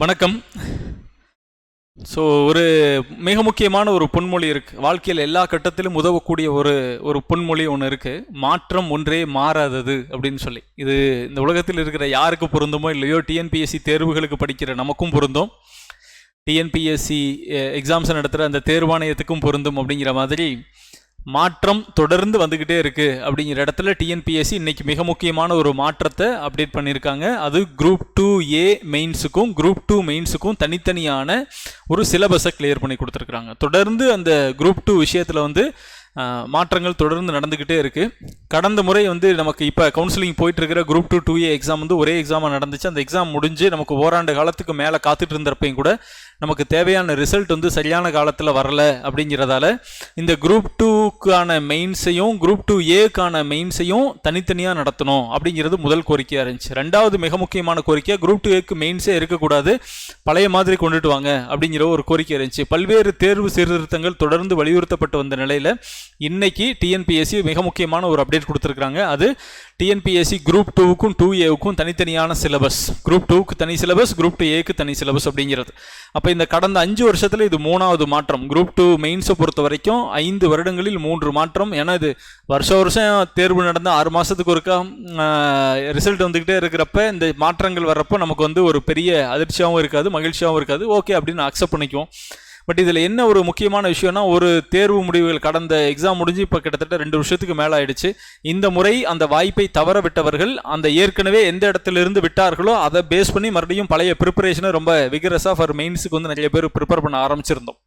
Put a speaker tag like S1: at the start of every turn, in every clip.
S1: வணக்கம். ஸோ ஒரு மிக முக்கியமான ஒரு பொன்மொழி இருக்குது. வாழ்க்கையில் எல்லா கட்டத்திலும் உதவக்கூடிய ஒரு பொன்மொழி ஒன்று இருக்குது. மாற்றம் ஒன்றே மாறாதது அப்படின்னு சொல்லி. இது இந்த உலகத்தில் இருக்கிற யாருக்கு பொருந்துமோ இல்லையோ, டிஎன்பிஎஸ்சி தேர்வுகளுக்கு படிக்கிற நமக்கும் பொருந்தும், டிஎன்பிஎஸ்சி எக்ஸாம்ஸ் நடத்துகிற அந்த தேர்வாணையத்துக்கும் பொருந்தும். அப்படிங்கிற மாதிரி மாற்றம் தொடர்ந்து வந்துக்கிட்டே இருக்குது. அப்படிங்கிற இடத்துல டிஎன்பிஎஸ்சி இன்றைக்கி மிக முக்கியமான ஒரு மாற்றத்தை அப்டேட் பண்ணியிருக்காங்க. அது குரூப் 2A மெயின்ஸுக்கும் குரூப் 2 மெயின்ஸுக்கும் தனித்தனியான ஒரு சிலபஸை கிளியர் பண்ணி கொடுத்துருக்குறாங்க. தொடர்ந்து அந்த குரூப் 2 விஷயத்தில் மாற்றங்கள் தொடர்ந்து நடந்துக்கிட்டே இருக்குது. கடந்த முறை நமக்கு இப்போ கவுன்சிலிங் போயிட்டுருக்கிற குரூப் 2A எக்ஸாம் ஒரே எக்ஸாமாக நடந்துச்சு. அந்த எக்ஸாம் முடிஞ்சு நமக்கு ஓராண்டு காலத்துக்கு மேலே காத்துட்டு இருந்தப்பையும் கூட நமக்கு தேவையான ரிசல்ட் சரியான காலத்தில் வரல. அப்படிங்கிறதால இந்த குரூப் 2க்கான மெயின்ஸையும் குரூப் 2Aக்கான மெயின்ஸையும் தனித்தனியாக நடத்தணும் அப்படிங்கிறது முதல் கோரிக்கையாக இருந்துச்சு. ரெண்டாவது மிக முக்கியமான கோரிக்கை, குரூப் 2Aக்கு மெயின்ஸே இருக்கக்கூடாது, பழைய மாதிரி கொண்டுட்டு வாங்க அப்படிங்கிற ஒரு கோரிக்கை இருந்துச்சு. பல்வேறு தேர்வு சீர்திருத்தங்கள் தொடர்ந்து வலியுறுத்தப்பட்டு வந்த நிலையில் இன்னைக்கு டிஎன்பிஎஸ்சி மிக முக்கியமான ஒரு அப்டேட் கொடுத்துருக்காங்க. அது டிஎன்பிஎஸ்சி குரூப் 2க்கும் 2Aவுக்கும் தனித்தனியான சிலபஸ். குரூப் 2க்கு தனி சிலபஸ், குரூப் 2Aக்கு தனி சிலபஸ் அப்படிங்கிறது. அப்போ இந்த கடந்த 5 வருஷத்தில் இது 3வது மாற்றம். குரூப் 2 மெயின்ஸை பொறுத்த வரைக்கும் 5 வருடங்களில் 3 மாற்றம். ஏன்னா இது வருஷம் தேர்வு நடந்த 6 மாதத்துக்கு ஒருக்கா ரிசல்ட் வந்துக்கிட்டே இருக்கிறப்ப இந்த மாற்றங்கள் வர்றப்போ நமக்கு ஒரு பெரிய அதிர்ச்சியாகவும் இருக்காது, மகிழ்ச்சியாகவும் இருக்காது. ஓகே அப்படின்னு அக்செப்ட் பண்ணிக்குவோம். பட் இதில் என்ன ஒரு முக்கியமான விஷயம்னா, ஒரு தேர்வு முடிவுகள் கடந்த எக்ஸாம் முடிஞ்சு இப்போ கிட்டத்தட்ட 2 வருஷத்துக்கு மேலே ஆயிடுச்சு. இந்த முறை அந்த வாய்ப்பை தவற விட்டவர்கள் அந்த ஏற்கனவே எந்த இடத்துல இருந்து விட்டார்களோ அதை பேஸ் பண்ணி மறுபடியும் பழைய ப்ரிப்பரேஷனை ரொம்ப விகரஸாக ஃபார் மெயின்ஸுக்கு நிறைய பேர் ப்ரிப்பேர் பண்ண ஆரம்பிச்சிருந்தோம்.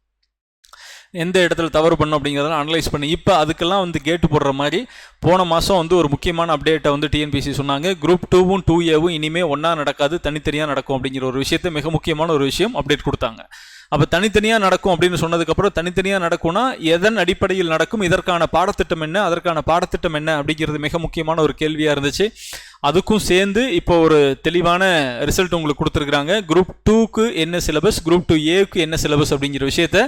S1: எந்த இடத்துல தவறு பண்ணோம் அப்படிங்கிறதெல்லாம் அனலைஸ் பண்ணி இப்போ அதுக்கெல்லாம் கேட்டு போடுற மாதிரி போன மாதம் ஒரு முக்கியமான அப்டேட்டை டிஎன்பிஎஸ்சி சொன்னாங்க. குரூப் 2வும் 2Aவும் இனிமேல் ஒன்றா நடக்காது, தனித்தனியாக நடக்கும் அப்படிங்கிற ஒரு விஷயத்தை மிக முக்கியமான ஒரு விஷயம் அப்டேட் கொடுத்தாங்க. அப்போ தனித்தனியாக நடக்கும் அப்படின்னு சொன்னதுக்கப்புறம் தனித்தனியாக நடக்கும்னா எதன் அடிப்படையில் நடக்கும், இதற்கான பாடத்திட்டம் என்ன, அதற்கான பாடத்திட்டம் என்ன அப்படிங்கிறது மிக முக்கியமான ஒரு கேள்வியாக இருந்துச்சு. அதுக்கும் சேர்ந்து இப்போ ஒரு தெளிவான ரிசல்ட் உங்களுக்கு கொடுத்துருக்குறாங்க. குரூப் 2க்கு என்ன சிலபஸ், குரூப் 2Aவுக்கு என்ன சிலபஸ் அப்படிங்கிற விஷயத்த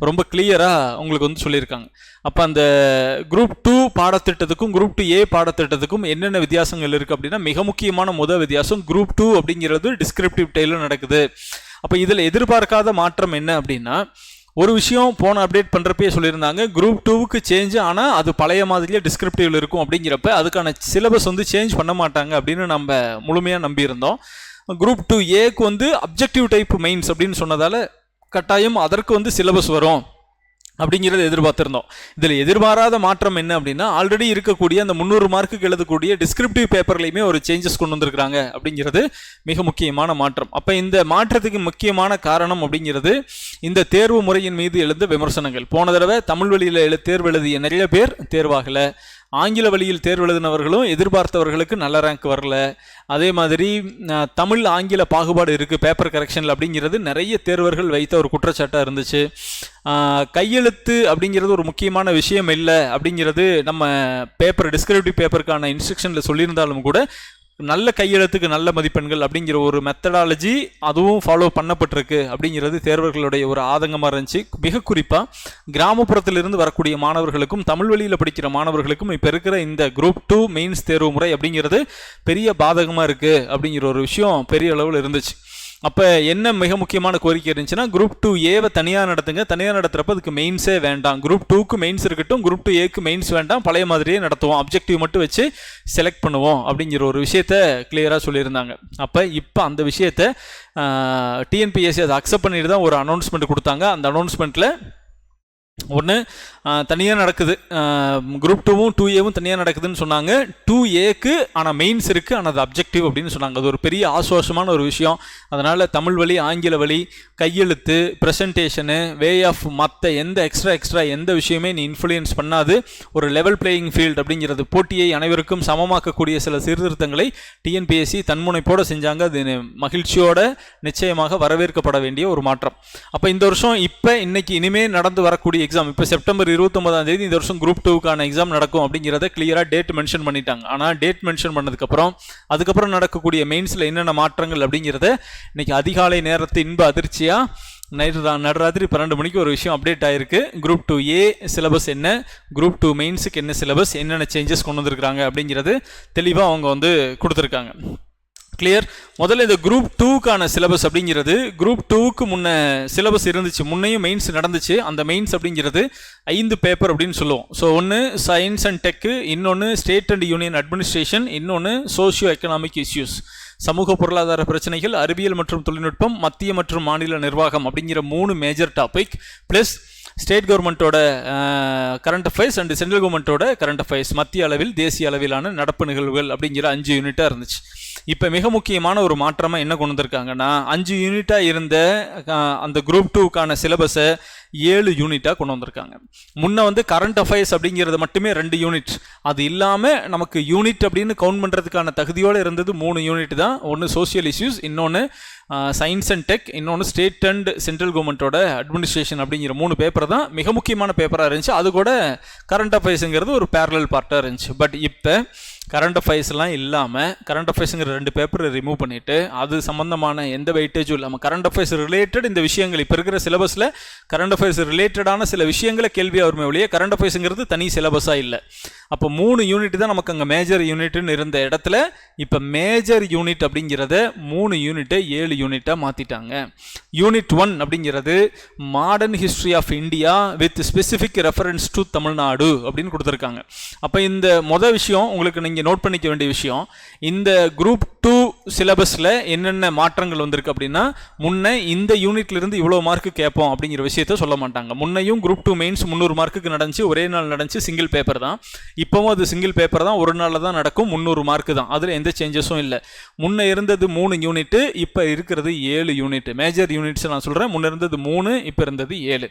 S1: ரொம்ப கிளியராக உங்களுக்கு சொல்லியிருக்காங்க. அப்போ அந்த குரூப் 2 பாடத்திட்டத்துக்கும் குரூப் 2A பாடத்திட்டத்துக்கும் என்னென்ன வித்தியாசங்கள் இருக்குது அப்படின்னா, மிக முக்கியமான முதல் வித்தியாசம், குரூப் 2 அப்படிங்கிறது டிஸ்கிரிப்டிவ் டைலில் நடக்குது. அப்போ இதில் எதிர்பார்க்காத மாற்றம் என்ன அப்படின்னா, ஒரு விஷயம் போன அப்டேட் பண்ணுறப்பே சொல்லியிருந்தாங்க, குரூப் 2க்கு சேஞ்ச் ஆனால் அது பழைய மாதிரியே டிஸ்கிரிப்டிவில் இருக்கும். அப்படிங்கிறப்ப அதுக்கான சிலபஸ் சேஞ்ச் பண்ண மாட்டாங்க அப்படின்னு நம்ம முழுமையாக நம்பியிருந்தோம். குரூப் 2Aக்கு அப்ஜெக்டிவ் டைப் மெயின்ஸ் அப்படின்னு சொன்னதால் கட்டாயம் அதற்கு சிலபஸ் வரும் அப்படிங்கிறத எதிர்பார்த்திருந்தோம். இதில் எதிர்பாராத மாற்றம் என்ன அப்படின்னா, ஆல்ரெடி இருக்கக்கூடிய அந்த 300 மார்க்குக்கு எழுதக்கூடிய டிஸ்கிரிப்டிவ் பேப்பர்லையுமே ஒரு சேஞ்சஸ் கொண்டு வந்திருக்கிறாங்க அப்படிங்கிறது மிக முக்கியமான மாற்றம். அப்போ இந்த மாற்றத்துக்கு முக்கியமான காரணம் அப்படிங்கிறது இந்த தேர்வு முறையின் மீது எழுந்த விமர்சனங்கள். போன தடவை தமிழ் வழியில் தேர்வு எழுதிய நிறைய பேர் தேர்வாகலை, ஆங்கில வழியில் தேர்வு எழுதினவர்களும் எதிர்பார்த்தவர்களுக்கு நல்ல ரேங்க் வரல. அதே மாதிரி தமிழ் ஆங்கில பாகுபாடு இருக்குது பேப்பர் கரெக்ஷனில் அப்படிங்கிறது நிறைய தேர்வர்கள் வைத்த ஒரு குற்றச்சாட்டாக இருந்துச்சு. கையெழுத்து அப்படிங்கிறது ஒரு முக்கியமான விஷயம் இல்லை அப்படிங்கிறது நம்ம பேப்பர் டிஸ்கிரிப்டிவ் பேப்பருக்கான இன்ஸ்ட்ரக்ஷனில் சொல்லியிருந்தாலும் கூட நல்ல கையெழுத்துக்கு நல்ல மதிப்பெண்கள் அப்படிங்கிற ஒரு மெத்தடாலஜி அதுவும் ஃபாலோ பண்ணப்பட்டிருக்கு அப்படிங்கிறது தேர்வர்களுடைய ஒரு ஆதங்கமாக இருந்துச்சு. மிக குறிப்பாக கிராமப்புறத்திலிருந்து வரக்கூடிய மாணவர்களுக்கும் தமிழ் வழியில் படிக்கிற மாணவர்களுக்கும் இப்போ இருக்கிற இந்த குரூப் 2 மெயின்ஸ் தேர்வு முறை அப்படிங்கிறது பெரிய பாதகமாக இருக்குது அப்படிங்கிற ஒரு விஷயம் பெரிய அளவில் இருந்துச்சு. அப்போ என்ன மிக முக்கியமான கோரிக்கை இருந்துச்சுன்னா, குரூப் 2Aவை தனியாக நடத்துங்க, தனியாக நடத்துகிறப்ப அதுக்கு மெயின்ஸே வேண்டாம், குரூப் 2க்கு மெயின்ஸ் இருக்கட்டும், குரூப் 2Aக்கு மெயின்ஸ் வேண்டாம், பழைய மாதிரியே நடத்துவோம், அப்ஜெக்டிவ் மட்டும் வச்சு செலக்ட் பண்ணுவோம் அப்படிங்கிற ஒரு விஷயத்த கிளியராக சொல்லியிருந்தாங்க. அப்போ இப்போ அந்த விஷயத்தை டிஎன்பிஎஸ்சி அதை அக்செப்ட் பண்ணிட்டு தான் ஒரு அனௌன்ஸ்மெண்ட் கொடுத்தாங்க. அந்த அனௌன்ஸ்மெண்ட்டில் ஒன்று தனியாக நடக்குது, குரூப் 2வும் 2Aவும் தனியாக நடக்குதுன்னு சொன்னாங்க. 2Aக்கு ஆனால் மெயின்ஸ் இருக்குது, ஆனால் அது அப்ஜெக்டிவ் அப்படின்னு சொன்னாங்க. அது ஒரு பெரிய ஆசுவாசமான ஒரு விஷயம். அதனால் தமிழ் வழி, ஆங்கில வழி, கையெழுத்து, ப்ரெசன்டேஷனு, வே ஆஃப் மற்ற எந்த எக்ஸ்ட்ரா எந்த விஷயமே நீ இன்ஃப்ளூயன்ஸ் பண்ணாது ஒரு லெவல் பிளேயிங் ஃபீல்டு அப்படிங்கிறது, போட்டியை அனைவருக்கும் சமமாக்கக்கூடிய சில சீர்திருத்தங்களை டிஎன்பிஎஸ்சி தன்முனைப்போடு செஞ்சாங்க. அது மகிழ்ச்சியோட நிச்சயமாக வரவேற்கப்பட வேண்டிய ஒரு மாற்றம். அப்போ இந்த வருஷம் இன்னைக்கு இனிமேல் நடந்து வரக்கூடிய எக்ஸாம், இப்போ செப்டம்பர் 29 இந்த வருஷம் குரூப் 2க்கான எக்ஸாம் நடக்கும் அப்படிங்கிறத கிளியராக டேட் மென்ஷன் பண்ணிட்டாங்க. ஆனால் டேட் மென்ஷன் அதுக்கப்புறம் நடக்கக்கூடிய மெயின்ஸில் என்னென்ன மாற்றங்கள் அப்படிங்கிறத இன்னைக்கு அதிகாலை நேரத்து இன்ப அதிர்ச்சியாக நடுராத்திரி 12 மணிக்கு ஒரு விஷயம் அப்டேட் ஆகிருக்கு. குரூப் 2A சிலபஸ் என்ன, குரூப் 2 மெயின்ஸுக்கு என்ன சிலபஸ், என்னென்ன சேஞ்சஸ் கொண்டு வந்திருக்கிறாங்க அப்படிங்கிறது தெளிவாக அவங்க கொடுத்துருக்காங்க. கிளியர். முதல்ல இந்த குரூப் 2க்கான சிலபஸ் அப்படிங்கிறது குரூப் 2க்கு முன்ன சிலபஸ் இருந்துச்சு, முன்னையும் மெயின்ஸ் நடந்துச்சு. அந்த மெயின்ஸ் அப்படிங்கிறது 5 பேப்பர் அப்படின்னு சொல்லுவோம். ஸோ ஒன்று சயின்ஸ் அண்ட் டெக்கு, இன்னொன்று ஸ்டேட் அண்ட் யூனியன் அட்மினிஸ்ட்ரேஷன், இன்னொன்று சோஷியோ எக்கனாமிக் இஷ்யூஸ், சமூக பொருளாதார பிரச்சனைகள், அறிவியல் மற்றும் தொழில்நுட்பம், மத்திய மற்றும் மாநில நிர்வாகம் அப்படிங்கிற 3 மேஜர் டாபிக், ப்ளஸ் ஸ்டேட் கவர்மெண்ட்டோட கரண்ட் அஃபேர்ஸ் அண்ட் சென்ட்ரல் கவர்மெண்ட்டோட கரண்ட் அஃபேர்ஸ், மத்திய அளவில் தேசிய அளவிலான நடப்பு நிகழ்வுகள் அப்படிங்கிற 5 யூனிட்டாக இருந்துச்சு. இப்போ மிக முக்கியமான ஒரு மாற்றமாக என்ன கொண்டு வந்திருக்காங்கன்னா, 5 யூனிட்டாக இருந்த அந்த குரூப் 2க்கான சிலபஸை 7 யூனிட்டாக கொண்டு வந்திருக்காங்க. முன்ன வந்து கரண்ட் அஃபேர்ஸ் அப்படிங்கிறது மட்டுமே 2 யூனிட், அது இல்லாமல் நமக்கு யூனிட் அப்படின்னு கவுண்ட் பண்ணுறதுக்கான தகுதியோடு இருந்தது 3 யூனிட் தான். ஒன்று சோஷியல் இஷ்யூஸ், இன்னொன்று சயின்ஸ் அண்ட் டெக், இன்னொன்று ஸ்டேட் அண்ட் சென்ட்ரல் கவர்மெண்ட்டோட அட்மினிஸ்ட்ரேஷன் அப்படிங்கிற 3 பேப்பர் தான் மிக முக்கியமான பேப்பராக இருந்துச்சு. அது கூட கரண்ட் அஃபேர்ஸுங்கிறது ஒரு பேரலல் பார்ட்டாக இருந்துச்சு. பட் இப்போ கரண்ட் அஃபேர்ஸ்லாம் இல்லாமல் கரண்ட் அஃபேர்ஸுங்கிற 2 பேப்பரை ரிமூவ் பண்ணிவிட்டு அது சம்மந்தமான எந்த வெயிட்டேஜும் இல்லாமல் கரண்ட் அஃபேர்ஸ் ரிலேட்டட் இந்த விஷயங்கள் இப்போ இருக்கிற சிலபஸில் கரண்ட் அஃபேர்ஸ் ரிலேட்டடான சில விஷயங்களை கேள்வியாக வருமே ஒழிய கரண்ட் அஃபேர்ஸுங்கிறது தனி சிலபஸாக இல்லை. அப்போ 3 யூனிட் தான் நமக்கு அங்கே மேஜர் யூனிட்னு இருந்த இடத்துல இப்போ மேஜர் யூனிட் அப்படிங்கிறத 3 யூனிட்டை 7 யூனிட்டாக மாற்றிட்டாங்க. யூனிட் 1 அப்படிங்கிறது modern history of India with specific reference to Tamil Nadu அப்படின்னு கொடுத்துருக்காங்க. அப்போ இந்த மொதல் விஷயம் உங்களுக்கு நீங்கள் நோட் பண்ணிக்க வேண்டிய விஷயம், இந்த குரூப் 2 சிலபஸில் என்னென்ன மாற்றங்கள் வந்திருக்கு அப்படின்னா, முன்ன இந்த யூனிட்லேருந்து இவ்வளோ மார்க்கு கேட்போம் அப்படிங்கிற விஷயத்த சொல்ல மாட்டாங்க. முன்னையும் குரூப் 2 மெயின்ஸ் 300 மார்க்குக்கு நடந்துச்சு, ஒரே நாள் நடந்துச்சு, சிங்கிள் பேப்பர் தான். இப்போவும் அது சிங்கிள் பேப்பர் தான், ஒரு நாளில் தான் நடக்கும், 300 மார்க்கு தான். அதில் எந்த சேஞ்சஸும் இல்லை. முன்ன இருந்தது 3 யூனிட்டு, இப்போ இருக்கிறது 7 யூனிட். மேஜர் யூனிட்ஸ் நான் சொல்கிறேன், முன்ன இருந்தது 3, இப்போ இருந்தது 7.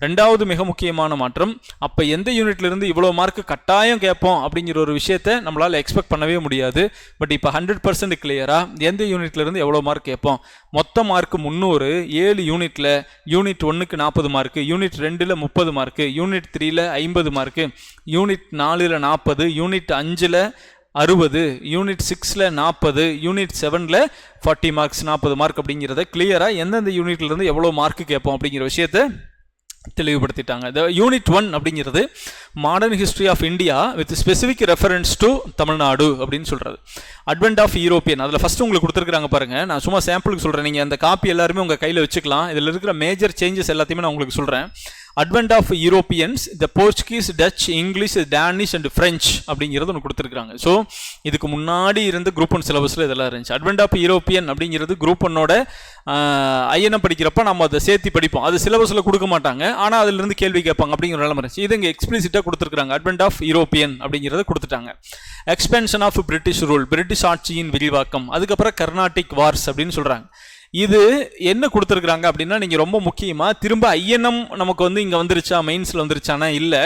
S1: ரெண்டாவது மிக முக்கியமான மாற்றம், அப்போ எந்த யூனிட்லேருந்து இவ்வளோ மார்க்கு கட்டாயம் கேட்போம் அப்படிங்கிற ஒரு விஷயத்தை நம்மளால் எக்ஸ்பெக்ட் பண்ணவே முடியாது. பட் இப்போ 100% கிளியராக எந்த யூனிட்லேருந்து எவ்வளோ மார்க் கேட்போம், மொத்த மார்க் 300, 7 யூனிட்டில் யூனிட் 1க்கு 40 மார்க்கு, யூனிட் 2ல் 30 மார்க்கு, யூனிட் 3ல் 50 மார்க்கு, யூனிட் 4ல் 40, யூனிட் 5ல் 60, யூனிட் 6ல் 40, யூனிட் 7ல் 40 மார்க்ஸ், 40 மார்க் அப்படிங்கிறத கிளியராக எந்தெந்த யூனிட்லேருந்து எவ்வளோ மார்க்கு கேட்போம் அப்படிங்கிற விஷயத்தை தெளிவுபடுத்திட்டாங்க. இந்த யூனிட் 1 அப்படிங்கிறது modern history of India with specific reference to Tamil Nadu அப்படின்னு சொல்கிறது. அட்வென்ட் ஆஃப் யூரோப்பியன், அதில் ஃபஸ்ட்டு உங்களுக்கு கொடுத்துருக்காங்க பாருங்கள். நான் சும்மா சாம்பிளுக்கு சொல்கிறேன், நீங்கள் அந்த காப்பி எல்லாருமே உங்கள் கையில் வச்சுக்கலாம். இதில் இருக்கிற மேஜர் சேஞ்சஸ் எல்லாத்தையுமே நான் உங்களுக்கு சொல்கிறேன். Advent of Europeans, the Portuguese, Dutch, English, Danish and French அப்படிங்கிறது ஒன்று கொடுத்துருக்காங்க. ஸோ இதுக்கு முன்னாடி இருந்த குரூப் 1 சிலபஸில் இதெல்லாம் இருந்துச்சு. அட்வென்ட் ஆஃப் யூரோப்பியன் அப்படிங்கிறது குரூப் 1ஓட ஐஎன்எம் படிக்கிறப்ப நம்ம அதை சேர்த்து படிப்போம். அது சிலபஸில் கொடுக்க மாட்டாங்க, ஆனால் அதிலிருந்து கேள்வி கேட்பாங்க அப்படிங்கிற நிலைமை இருந்துச்சு. இது இங்கே எக்ஸ்பிளிசிட்டாக கொடுத்துருக்காங்க. அட்வென்ட் ஆஃப் யூரோப்பியன் அப்படிங்கிறத கொடுத்துட்டாங்க. Expansion of British rule, British ஆட்சியின் விரிவாக்கம், அதுக்கப்புறம் கர்நாடிக் வார்ஸ் அப்படின்னு சொல்கிறாங்க. இது என்ன கொடுத்துருக்குறாங்க அப்படின்னா, நீங்கள் ரொம்ப முக்கியமாக திரும்ப ஐஎன்எம் நமக்கு வந்து இங்கே வந்துருச்சா, மெயின்ஸில் வந்துருச்சானா இல்லை,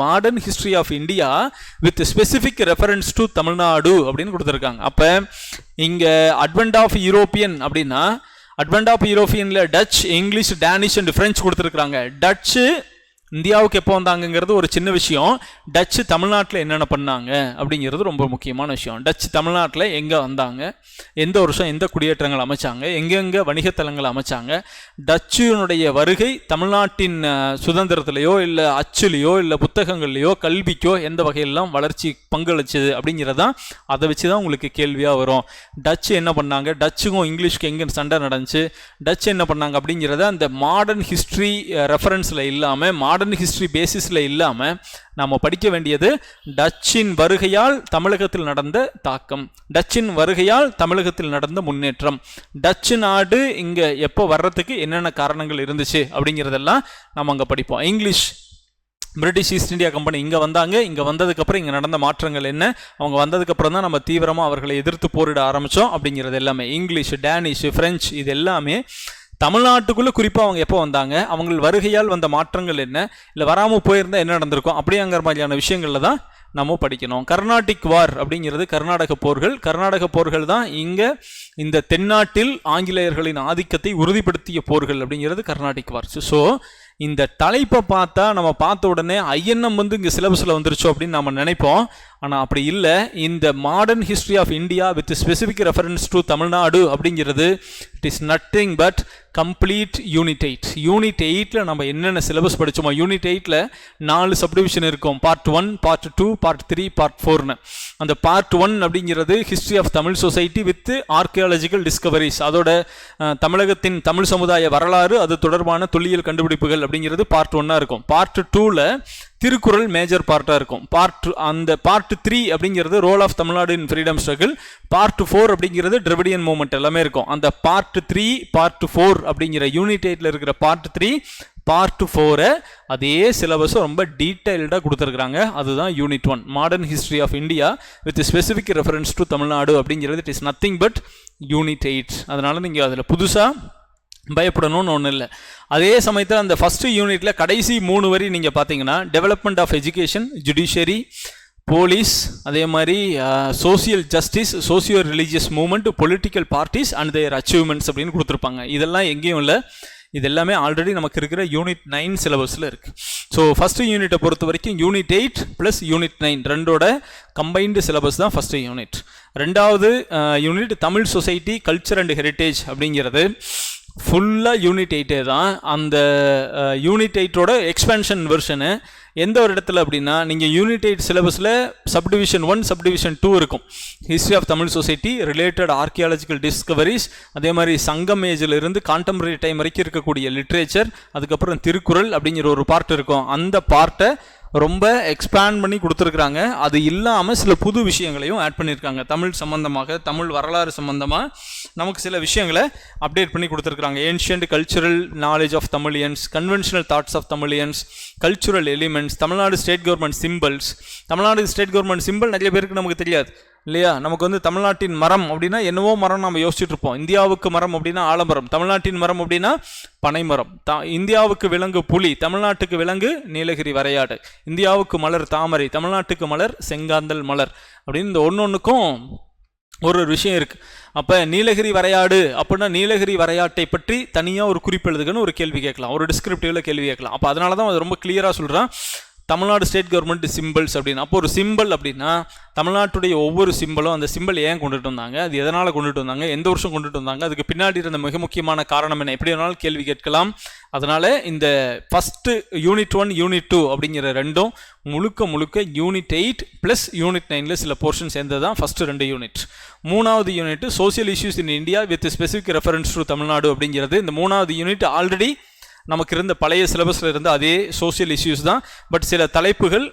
S1: modern history of India with specific reference to Tamil Nadu அப்படின்னு கொடுத்துருக்காங்க. அப்போ இங்கே அட்வென்ட் ஆஃப் யூரோப்பியன் அப்படின்னா, அட்வென்ட் ஆஃப் யூரோப்பியனில் Dutch, English, Danish and French கொடுத்துருக்குறாங்க. டச்சு இந்தியாவுக்கு எப்போ வந்தாங்கங்கிறது ஒரு சின்ன விஷயம். டச்சு தமிழ்நாட்டில் என்னென்ன பண்ணாங்க அப்படிங்கிறது ரொம்ப முக்கியமான விஷயம். டச் தமிழ்நாட்டில் எங்கே வந்தாங்க, எந்த வருஷம் எந்த குடியேற்றங்கள் அமைச்சாங்க, எங்கெங்கே வணிகத்தலங்கள் அமைச்சாங்க, டச்சுனுடைய வருகை தமிழ்நாட்டின் சுதந்திரத்திலையோ இல்லை அச்சுலையோ இல்லை புத்தகங்கள்லையோ கல்விக்கோ எந்த வகையெல்லாம் வளர்ச்சி பங்களிச்சது அப்படிங்கிறதான், அதை வச்சு தான் உங்களுக்கு கேள்வியாக வரும். டச்சு என்ன பண்ணாங்க, டச்சுக்கும் இங்கிலீஷ்க்கு எங்கே சண்டை நடந்துச்சு, டச்சு என்ன பண்ணாங்க அப்படிங்கிறத அந்த மாடர்ன் ஹிஸ்ட்ரி ரெஃபரன்ஸில் இல்லாமல், மாடர்ன் ஹிஸ்டரி பேசிஸில் இல்லாமல் நாம் படிக்க வேண்டியது டச்சின் வருகையால் தமிழகத்தில் நடந்த தாக்கம், டச்சின் வருகையால் தமிழகத்தில் நடந்த முன்னேற்றம், டச்சு நாடு இங்கே எப்போ வர்றதுக்கு என்னென்ன காரணங்கள் இருந்துச்சு அப்படிங்கிறதெல்லாம் நம்ம அங்கே படிப்போம். English, British East India Company இங்கே வந்தாங்க, இங்கே வந்ததுக்கப்புறம் இங்கே நடந்த மாற்றங்கள் என்ன, அவங்க வந்ததுக்கப்புறம் தான் நம்ம தீவிரமாக அவர்களை எதிர்த்து போரிட ஆரம்பித்தோம் அப்படிங்கிறது எல்லாமே. இங்கிலீஷ், டேனிஷ், ஃப்ரெஞ்ச் இது எல்லாமே தமிழ்நாட்டுக்குள்ளே குறிப்பாக அவங்க எப்போ வந்தாங்க, அவங்க வருகையால் வந்த மாற்றங்கள் என்ன, இல்லை வராமல் போயிருந்தால் என்ன நடந்திருக்கும் அப்படிங்கிற மாதிரியான விஷயங்களில் தான் நம்ம படிக்கணும். கர்நாடிக் வார் அப்படிங்கிறது கர்நாடக போர்கள். கர்நாடக போர்கள் தான் இங்கே இந்த தென்னாட்டில் ஆங்கிலேயர்களின் ஆதிக்கத்தை உறுதிப்படுத்திய போர்கள் அப்படிங்கிறது கர்நாடிக் வார். ஸோ இந்த தலைப்பை பார்த்தா நம்ம பார்த்த உடனே ஐஎன்எம் வந்து இங்கே சிலபஸில் வந்துருச்சோ அப்படின்னு நம்ம நினைப்போம். ஆனால் அப்படி இல்லை. இந்த modern history of India with specific reference to Tamil Nadu அப்படிங்கிறது it is nothing but complete unit 8. Unit 8ல் நம்ம என்னென்ன சிலபஸ் படித்தோமோ, யூனிட் 8ல் 4 சப்டிவிஷன் இருக்கும். பார்ட் 1, பார்ட் 2, பார்ட் 3, பார்ட் 4னு. அந்த பார்ட் 1 அப்படிங்கிறது history of Tamil society with archaeological discoveries, அதோட தமிழகத்தின் தமிழ் சமுதாய வரலாறு, அது தொடர்பான தொல்லியல் கண்டுபிடிப்புகள் அப்படிங்கிறது பார்ட் 1 இருக்கும். பார்ட் 2ல் திருக்குறள் மேஜர் பார்ட்டாக இருக்கும். பார்ட் 3 அப்படிங்கிறது role of Tamil Nadu in freedom struggle. Part 4 அப்படிங்கிறது டிராவிடியன் மூவ்மெண்ட் எல்லாமே இருக்கும். அந்த பார்ட் 3, பார்ட் 4 அப்படிங்கிற யூனிட் 8ல் இருக்கிற பார்ட் 3, பார்ட் 4 அதே சிலபஸ் ரொம்ப டீட்டெயில்டாக கொடுத்துருக்குறாங்க. அதுதான் unit 1, modern history of India with specific reference to Tamil Nadu அப்படிங்கிறது it is nothing but unit 8. அதனால் நீங்கள் அதில் புதுசாக பயப்படணும்னு ஒன்றும் இல்லை. அதே சமயத்தில் அந்த ஃபஸ்ட்டு யூனிட்டில் கடைசி 3 வரி நீங்கள் பார்த்தீங்கன்னா development of education, judiciary, police, அதே மாதிரி social justice, socio religious movement, political parties and their achievements அப்படின்னு கொடுத்துருப்பாங்க. இதெல்லாம் எங்கேயும் இல்லை, இது எல்லாமே ஆல்ரெடி நமக்கு இருக்கிற யூனிட் 9 சிலபஸில் இருக்குது. ஸோ ஃபஸ்ட்டு யூனிட்டை பொறுத்த வரைக்கும் யூனிட் 8 ப்ளஸ் யூனிட் 9 ரெண்டோட கம்பைன்டு சிலபஸ் தான் ஃபஸ்ட்டு யூனிட். ரெண்டாவது unit Tamil society, culture and heritage அப்படிங்கிறது ஃபுல்லாக யூனிட் 8 தான். அந்த யூனிட் 8ஓட எக்ஸ்பென்ஷன் வெர்ஷனு எந்த ஒரு இடத்துல அப்படின்னா, நீங்கள் யூனிட் 8 சிலபஸில் சப்டிவிஷன் 1, சப்டிவிஷன் 2 இருக்கும். History of Tamil society, related archaeological discoveries, அதே மாதிரி சங்கம் ஏஜில் இருந்து கான்டெம்பரரி டைம் வரைக்கும் இருக்கக்கூடிய லிட்ரேச்சர், அதுக்கப்புறம் திருக்குறள் அப்படிங்கிற ஒரு பார்ட் இருக்கும். அந்த பார்ட்டை ரொம்ப எக்ஸ்பேண்ட் பண்ணி கொடுத்துருக்குறாங்க. அது இல்லாமல் சில புது விஷயங்களையும் ஆட் பண்ணியிருக்காங்க. தமிழ் சம்பந்தமாக, தமிழ் வரலாறு சம்பந்தமாக நமக்கு சில விஷயங்களை அப்டேட் பண்ணி கொடுத்துருக்குறாங்க. Ancient cultural knowledge of Tamilians, conventional thoughts of Tamilians, cultural elements, Tamil Nadu state government symbols. Tamil Nadu state government symbol நிறைய பேருக்கு நமக்கு தெரியாது இல்லையா? நமக்கு வந்து தமிழ்நாட்டின் மரம் அப்படின்னா என்னவோ மரம் நம்ம யோசிச்சுட்டு இருப்போம். இந்தியாவுக்கு மரம் அப்படின்னா ஆலமரம், தமிழ்நாட்டின் மரம் அப்படின்னா பனைமரம். இந்தியாவுக்கு விலங்கு புலி, தமிழ்நாட்டுக்கு விலங்கு நீலகிரி வரையாடு. இந்தியாவுக்கு மலர் தாமரை, தமிழ்நாட்டுக்கு மலர் செங்காந்தல் மலர் அப்படின்னு இந்த ஒன்னொன்றுக்கும் ஒரு விஷயம் இருக்குது. அப்போ நீலகிரி வரையாடு அப்படின்னா நீலகிரி வரையாட்டை பற்றி தனியாக ஒரு குறிப்பு எழுதுகன்னு ஒரு கேள்வி கேட்கலாம், ஒரு டிஸ்கிரிப்டிவில் கேள்வி கேட்கலாம். அப்போ அதனால தான் அது ரொம்ப கிளியராக சொல்கிறேன், தமிழ்நாடு ஸ்டேட் கவர்மெண்ட் சிம்பிள்ஸ் அப்படின்னு. அப்போ ஒரு சிம்பிள் அப்படின்னா தமிழ்நாட்டுடைய ஒவ்வொரு சிம்பிளும், அந்த சிம்பிள் ஏன் கொண்டுட்டு வந்தாங்க, அது எதனால் கொண்டுட்டு வந்தாங்க, எந்த வருஷம் கொண்டுட்டு வந்தாங்க, அதுக்கு பின்னாடி இருந்த மிக முக்கியமான காரணம் என்ன, எப்படி வேணாலும் கேள்வி கேட்கலாம். அதனால் இந்த ஃபஸ்ட்டு யூனிட் 1, யூனிட் 2 அப்படிங்கிற ரெண்டும் முழுக்க யூனிட் 8 ப்ளஸ் யூனிட் 9ல் சில போர்ஷன் சேர்ந்தது தான் ஃபஸ்ட்டு 2 யூனிட். 3வது unit social issues in India with specific reference to Tamil Nadu அப்படிங்கிறது. இந்த 3வது யூனிட் ஆல்ரெடி நமக்கு இருந்த பழைய சிலபஸில் இருந்து அதே சோசியல் இஷ்யூஸ் தான், பட் சில தலைப்புகள்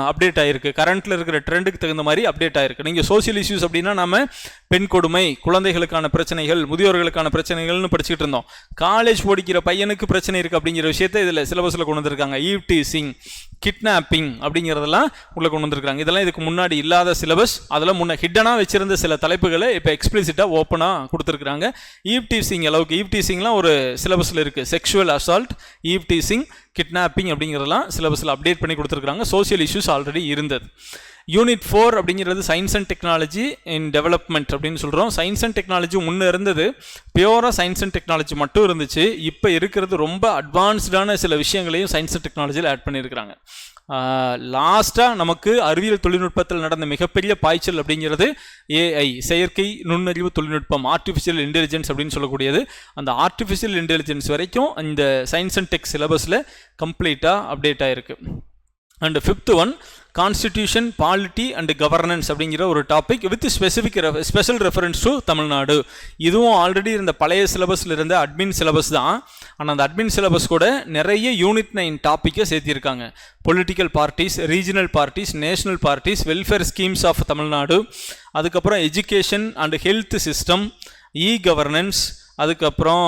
S1: அப்டேட் ஆகிருக்கு. கரண்ட்டில் இருக்கிற ட்ரெண்டுக்கு தகுந்த மாதிரி அப்டேட் ஆகிருக்கு. நீங்கள் சோசியல் இஷ்யூஸ் அப்படின்னா நம்ம பெண் கொடுமை, குழந்தைகளுக்கான பிரச்சனைகள், முதியோர்களுக்கான பிரச்சனைகள்னு படிச்சுக்கிட்டு இருந்தோம். காலேஜ் படிக்கிற பையனுக்கு பிரச்சனை இருக்குது அப்படிங்கிற விஷயத்தை இதில் சிலபஸில் கொண்டு வந்திருக்காங்க. ஈவ் டீசிங், கிட்னாப்பிங் அப்படிங்கிறதெல்லாம் உள்ளே கொண்டு வந்திருக்காங்க. இதெல்லாம் இதுக்கு முன்னாடி இல்லாத சிலபஸ். அதில் முன்ன ஹிட்டனாக வச்சிருந்த சில தலைப்புகளை இப்போ எக்ஸ்பிளிசிட்டாக ஓப்பனாக கொடுத்துருக்குறாங்க. ஈவ் டீசிங் அளவுக்கு ஈவ் டீசிங்லாம் ஒரு சிலபஸில் இருக்குது. Sexual assault, eve teasing, kidnapping அப்படிங்கிறதெல்லாம் சிலபஸில் அப்டேட் பண்ணி கொடுத்துருக்காங்க. சோசியல் இஷ்யூஸ் ஆல்ரெடி இருந்தது. யூனிட் 4 அப்படிங்கிறது science and technology in development அப்படின்னு சொல்கிறோம். சயின்ஸ் அண்ட் டெக்னாலஜி முன்னே இருந்தது, பியூராக சயின்ஸ் அண்ட் டெக்னாலஜி மட்டும் இருந்துச்சு. இப்போ இருக்கிறது ரொம்ப அட்வான்ஸ்டான சில விஷயங்களையும் சயின்ஸ் அண்ட் டெக்னாலஜியில் ஆட் பண்ணியிருக்கிறாங்க. லாஸ்ட்டாக நமக்கு அறிவியல் தொழில்நுட்பத்தில் நடந்த மிகப்பெரிய பாய்ச்சல் அப்படிங்கிறது ஏஐ, செயற்கை நுண்ணறிவு தொழில்நுட்பம், ஆர்டிஃபிஷியல் இன்டெலிஜென்ஸ் அப்படின்னு சொல்லக்கூடியது. அந்த ஆர்டிஃபிஷியல் இன்டெலிஜென்ஸ் வரைக்கும் இந்த சயின்ஸ் அண்ட் டெக் சிலபஸில் கம்ப்ளீட்டாக அப்டேட் ஆகிருக்கு. And 5th one constitution, polity and governance அப்படிங்கிற ஒரு topic with special reference to Tamil Nadu. இதுவும் ஆல்ரெடி இருந்த பழைய சிலபஸில் இருந்த அட்மின் சிலபஸ் தான். ஆனால் அந்த அட்மின் சிலபஸ் கூட நிறைய யூனிட் 9 டாப்பிக்கை சேர்த்திருக்காங்க. Political parties, regional parties, national parties, welfare schemes of Tamil Nadu, அதுக்கப்புறம் education and health system, e governance, அதுக்கப்புறம்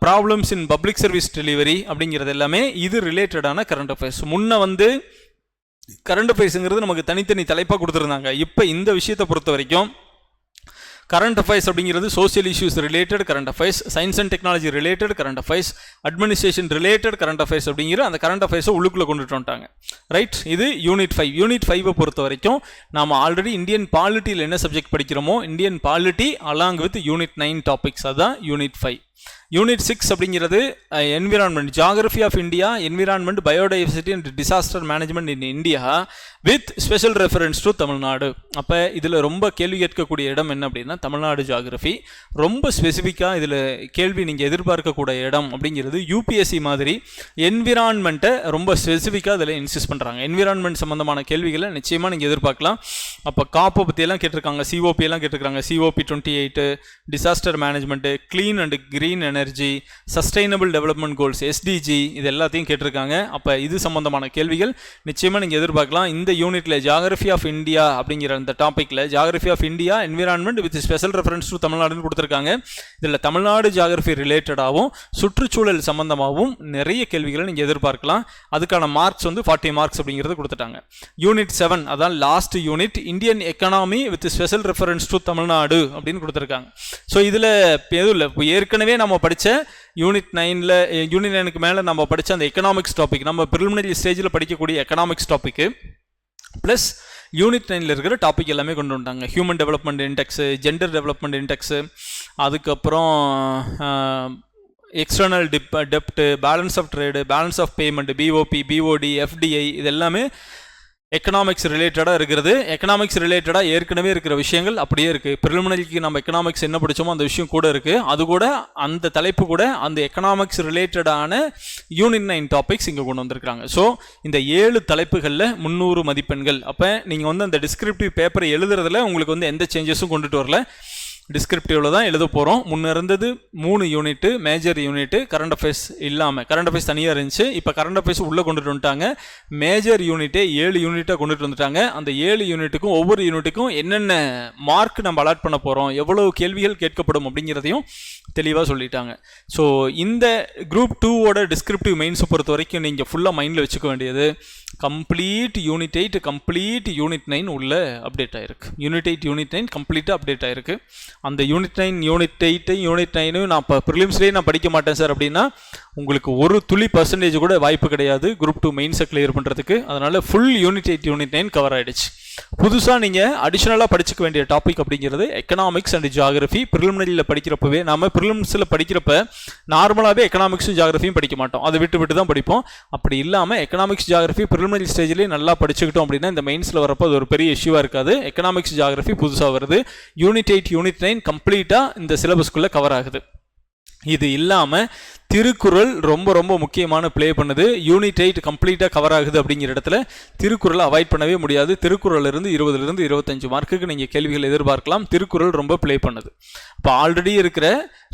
S1: problems in public service delivery அப்படிங்கிறது எல்லாமே இது ரிலேட்டடான கரண்ட் அஃபேர்ஸ். முன்ன வந்து கரண்ட் அஃபேர்ஸுங்கிறது நமக்கு தனித்தனி தலைப்பாக கொடுத்துருந்தாங்க. இப்போ இந்த விஷயத்தை பொறுத்த வரைக்கும் கரண்ட் அஃபேர்ஸ் அப்படிங்கிறது social issues related current affairs, science and technology related current affairs, administration related current affairs அப்படிங்கிற அந்த கரண்ட் அஃபேர்ஸை உள்ளுக்குள்ளே கொண்டுட்டு வந்துட்டாங்க. ரைட், இது யூனிட் 5. யூனிட் 5 பொறுத்த வரைக்கும் நாம் ஆல்ரெடி இந்தியன் பாலிட்டியில் என்ன சப்ஜெக்ட் படிக்கிறோமோ Indian polity along with unit 9 topics, அதுதான் யூனிட் 5. யூனிட் 6 அப்படிங்கிறது environment, geography of India, environment, biodiversity and disaster management in India with special reference to Tamil Nadu. அப்போ இதில் ரொம்ப கேள்வி கேட்கக்கூடிய இடம் என்ன அப்படின்னா தமிழ்நாடு ஜியாகிரபி. ரொம்ப ஸ்பெசிஃபிக்காக இதில் கேள்வி நீங்கள் எதிர்பார்க்கக்கூடிய இடம் அப்படிங்கிறது யூபிஎஸ்சி மாதிரி என்விரான்மெண்ட்டை ரொம்ப ஸ்பெசிஃபிக்காக இதில் இன்சிஸ்ட் பண்ணுறாங்க. என்விரான்மெண்ட் சம்மந்தமான கேள்விகளை நிச்சயமாக நீங்கள் எதிர்பார்க்கலாம். அப்போ காப்பை பற்றியெல்லாம் கேட்டிருக்காங்க, சிஓபி எல்லாம் கேட்டிருக்காங்க, COP 28, disaster management, clean and green energy, sustainable development goals SDG, இது எல்லாத்தையும் கேட்டிருக்காங்க. அப்போ இது சம்பந்தமான கேள்விகள் நிச்சயமாக நீங்கள் எதிர்பார்க்கலாம். இந்த யூனிட்டில் ஜியாகிரபி ஆஃப் இந்தியா அப்படிங்கிற அந்த டாப்பிக்கில் geography of India, environment with special reference to தமிழ்நாடுன்னு கொடுத்துருக்காங்க. இதில் தமிழ்நாடு ஜியாகிரபி ரிலேட்டடாகவும் சுற்றுச்சூழல் சம்பந்தமாகவும் நிறைய கேள்விகளை நீங்கள் எதிர்பார்க்கலாம். அதுக்கான மார்க்ஸ் வந்து 40 மார்க்ஸ் அப்படிங்கிறது கொடுத்துட்டாங்க. யூனிட் 7 அதான் last unit, Indian economy with special reference to Tamil Nadu அப்படின்னு கொடுத்துருக்காங்க. ஸோ இதில் எதுவும் இல்லை, இப்போ ஏற்கனவே நம்ம படித்த யூனிட் 9க்கு மேலே நம்ம படித்த அந்த எக்கனாமிக்ஸ் டாபிக், நம்ம ப்ரிலிமினரி ஸ்டேஜில் படிக்கக்கூடிய எக்கனாமிக்ஸ் டாப்பிக்கு ப்ளஸ் யூனிட் 9ல் இருக்கிற டாபிக் எல்லாமே கொண்டு வந்துட்டாங்க. Human development index, gender development index, அதுக்கப்புறம் எக்ஸ்டர்னல் டெப்ட்டு, balance of trade, balance of payment, BOP, BOD, FDI, இது எல்லாமே எக்கனாமிக்ஸ் ரிலேட்டடாக இருக்கிறது. எக்கனாமிக்ஸ் ரிலேட்டடாக ஏற்கனவே இருக்கிற விஷயங்கள் அப்படியே இருக்குது. ப்ரிலிமினரிக்கு நம்ம எக்கனாமிக்ஸ் என்ன படித்தோமோ அந்த விஷயம் கூட இருக்குது. அது கூட அந்த தலைப்பு கூட அந்த எக்கனாமிக்ஸ் ரிலேட்டடான யூனிட் 9 டாபிக்ஸ் இங்கே கொண்டு வந்திருக்காங்க. ஸோ இந்த 7 தலைப்புகளில் 300 மதிப்பெண்கள். அப்போ நீங்கள் வந்து அந்த டிஸ்கிரிப்டிவ் பேப்பரை எழுதுறதுல உங்களுக்கு வந்து எந்த சேஞ்சஸும் கொண்டுட்டு வரல, டிஸ்கிரிப்டிவில் தான் எழுத போகிறோம். முன்னே இருந்தது 3 unit, major unit, current affairs இல்லாமல், கரண்ட் அஃபேர்ஸ் தனியாக இருந்துச்சு, இப்போ கரண்ட் அஃபேர்ஸ் உள்ளே கொண்டுட்டு வந்துட்டாங்க. மேஜர் யூனிட்டே 7 யூனிட்டாக கொண்டுட்டு வந்துட்டாங்க. அந்த 7 யூனிட்டுக்கும் ஒவ்வொரு யூனிட்டுக்கும் என்னென்ன மார்க் நம்ம அலாட் பண்ண போகிறோம், எவ்வளோ கேள்விகள் கேட்கப்படும் அப்படிங்கிறதையும் தெளிவாக சொல்லிட்டாங்க. ஸோ இந்த குரூப் 2ஓட டிஸ்கிரிப்டிவ் மெயின்ஸை பொறுத்த வரைக்கும் நீங்கள் ஃபுல்லாக மைண்டில் வச்சுக்க வேண்டியது கம்ப்ளீட் யூனிட் 8, கம்ப்ளீட் யூனிட் 9 உள்ள அப்டேட் ஆகிருக்கு. யூனிட் 8, யூனிட் 9 கம்ப்ளீட்டாக அப்டேட் ஆகிருக்கு. அந்த யூனிட் 9, யூனிட் 8, யூனிட் 9 நான் இப்போ ப்ரிலிம்ஸ்லேயே நான் படிக்க மாட்டேன் சார் அப்படின்னா உங்களுக்கு ஒரு துளி % கூட வாய்ப்பு கிடையாது குரூப் 2 மெயின்ஸை கிளியர் பண்ணுறதுக்கு. அதனால் ஃபுல் யூனிட் 8, யூனிட் 9 கவர் ஆகிடுச்சு. புதுசாக நீங்கள் அடிஷ்னலாக படிச்சுக்க வேண்டிய டாபிக் அப்படிங்கிறது எக்கனாமிக்ஸ் அண்ட் ஜியாகிரபி. ப்ரிலிமினரியில் படிக்கிறப்பவே நம்ம ப்ரிலிம்ஸில் படிக்கிறப்ப நார்மலாகவே எக்கனாமிக்ஸும் ஜியாகிரபியும் படிக்க மாட்டோம், அதை விட்டு தான் படிப்போம். அப்படி இல்லாமல் எக்கனாமிக்ஸ் ஜியாகிரபி ப்ரிலிமினரி ஸ்டேஜ்லேயே நல்லா படிச்சுக்கிட்டோம் அப்படின்னா இந்த மெயின்ஸில் வரப்போ அது ஒரு பெரிய இஷ்யூவாக இருக்காது. எக்கனாமிக்ஸ் ஜியாகிரபி புதுசாக வருது. யூனிட் 8, யூனிட் 9 கம்ப்ளீட்டாக இந்த சிலபஸ்க்குள்ளே கவர் ஆகுது. இது இல்லாமல் திருக்குறள் ரொம்ப ரொம்ப முக்கியமான ப்ளே பண்ணுது. யூனிட் 8 கம்ப்ளீட்டாக கவர் ஆகுது அப்படிங்கிற இடத்துல திருக்குறளை அவாய்ட் பண்ணவே முடியாது. திருக்குறளிலிருந்து 20லிருந்து 25 மார்க்குக்கு நீங்கள் கேள்விகள் எதிர்பார்க்கலாம். திருக்குறள் ரொம்ப ப்ளே பண்ணுது. இப்போ ஆல்ரெடி இருக்கிற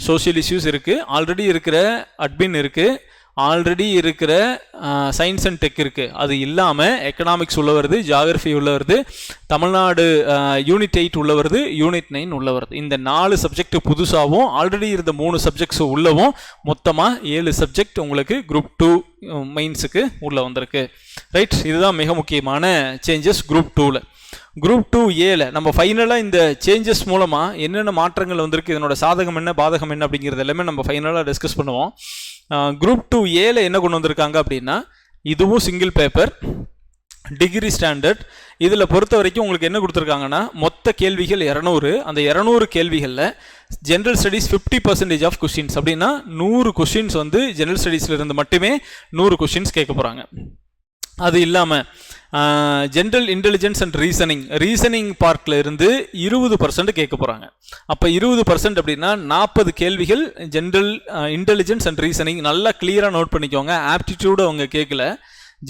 S1: சோஷியல் இஷ்யூஸ் இருக்குது, ஆல்ரெடி இருக்கிற அட்மின் இருக்குது, ஆல்ரெடி இருக்கிற சயின்ஸ் அண்ட் டெக் இருக்குது. அது இல்லாமல் எக்கனாமிக்ஸ் உள்ள வருது, ஜியாகிரபி உள்ள வருது, தமிழ்நாடு யூனிட் 8 உள்ள வருது, யூனிட் 9 உள்ள வருது. இந்த 4 சப்ஜெக்ட் புதுசாகவும் ஆல்ரெடி இருந்த 3 சப்ஜெக்ட்ஸ் உள்ளவும் மொத்தமாக 7 சப்ஜெக்ட் உங்களுக்கு குரூப் 2 மெயின்ஸுக்கு உள்ளே வந்திருக்கு. ரைட், இதுதான் மிக முக்கியமான சேஞ்சஸ் குரூப் 2ல். குரூப் 2Aல நம்ம ஃபைனலாக இந்த சேஞ்சஸ் மூலமாக என்னென்ன மாற்றங்கள் வந்திருக்கு, இதனோட சாதகம் என்ன பாதகம் என்ன அப்படிங்கிறது எல்லாமே நம்ம ஃபைனலாக டிஸ்கஸ் பண்ணுவோம். குரூப் 2Aல என்ன கொண்டு வந்திருக்காங்க அப்படின்னா இதுவும் சிங்கிள் பேப்பர், டிகிரி ஸ்டாண்டர்ட். இதில் பொறுத்த வரைக்கும் உங்களுக்கு என்ன கொடுத்துருக்காங்கன்னா மொத்த கேள்விகள் 200. அந்த 200 கேள்விகளில் ஜென்ரல் ஸ்டடீஸ் 50% ஆஃப் கொஸ்டின்ஸ். அப்படின்னா 100 கொஸ்டின்ஸ் வந்து ஜென்ரல் ஸ்டடீஸில் இருந்து மட்டுமே 100 கொஸ்டின்ஸ் கேட்க போகிறாங்க. அது இல்லாமல் ஜென்ரல் இன்டெலிஜென்ஸ் அண்ட் ரீசனிங் பார்ட்டில் இருந்து 20% கேட்க போகிறாங்க. அப்போ 20% அப்படின்னா 40 கேள்விகள் ஜென்ரல் இன்டெலிஜென்ஸ் அண்ட் ரீசனிங். நல்லா கிளியராக நோட் பண்ணிக்கோங்க, ஆப்டிடியூடு அவங்க கேட்கல,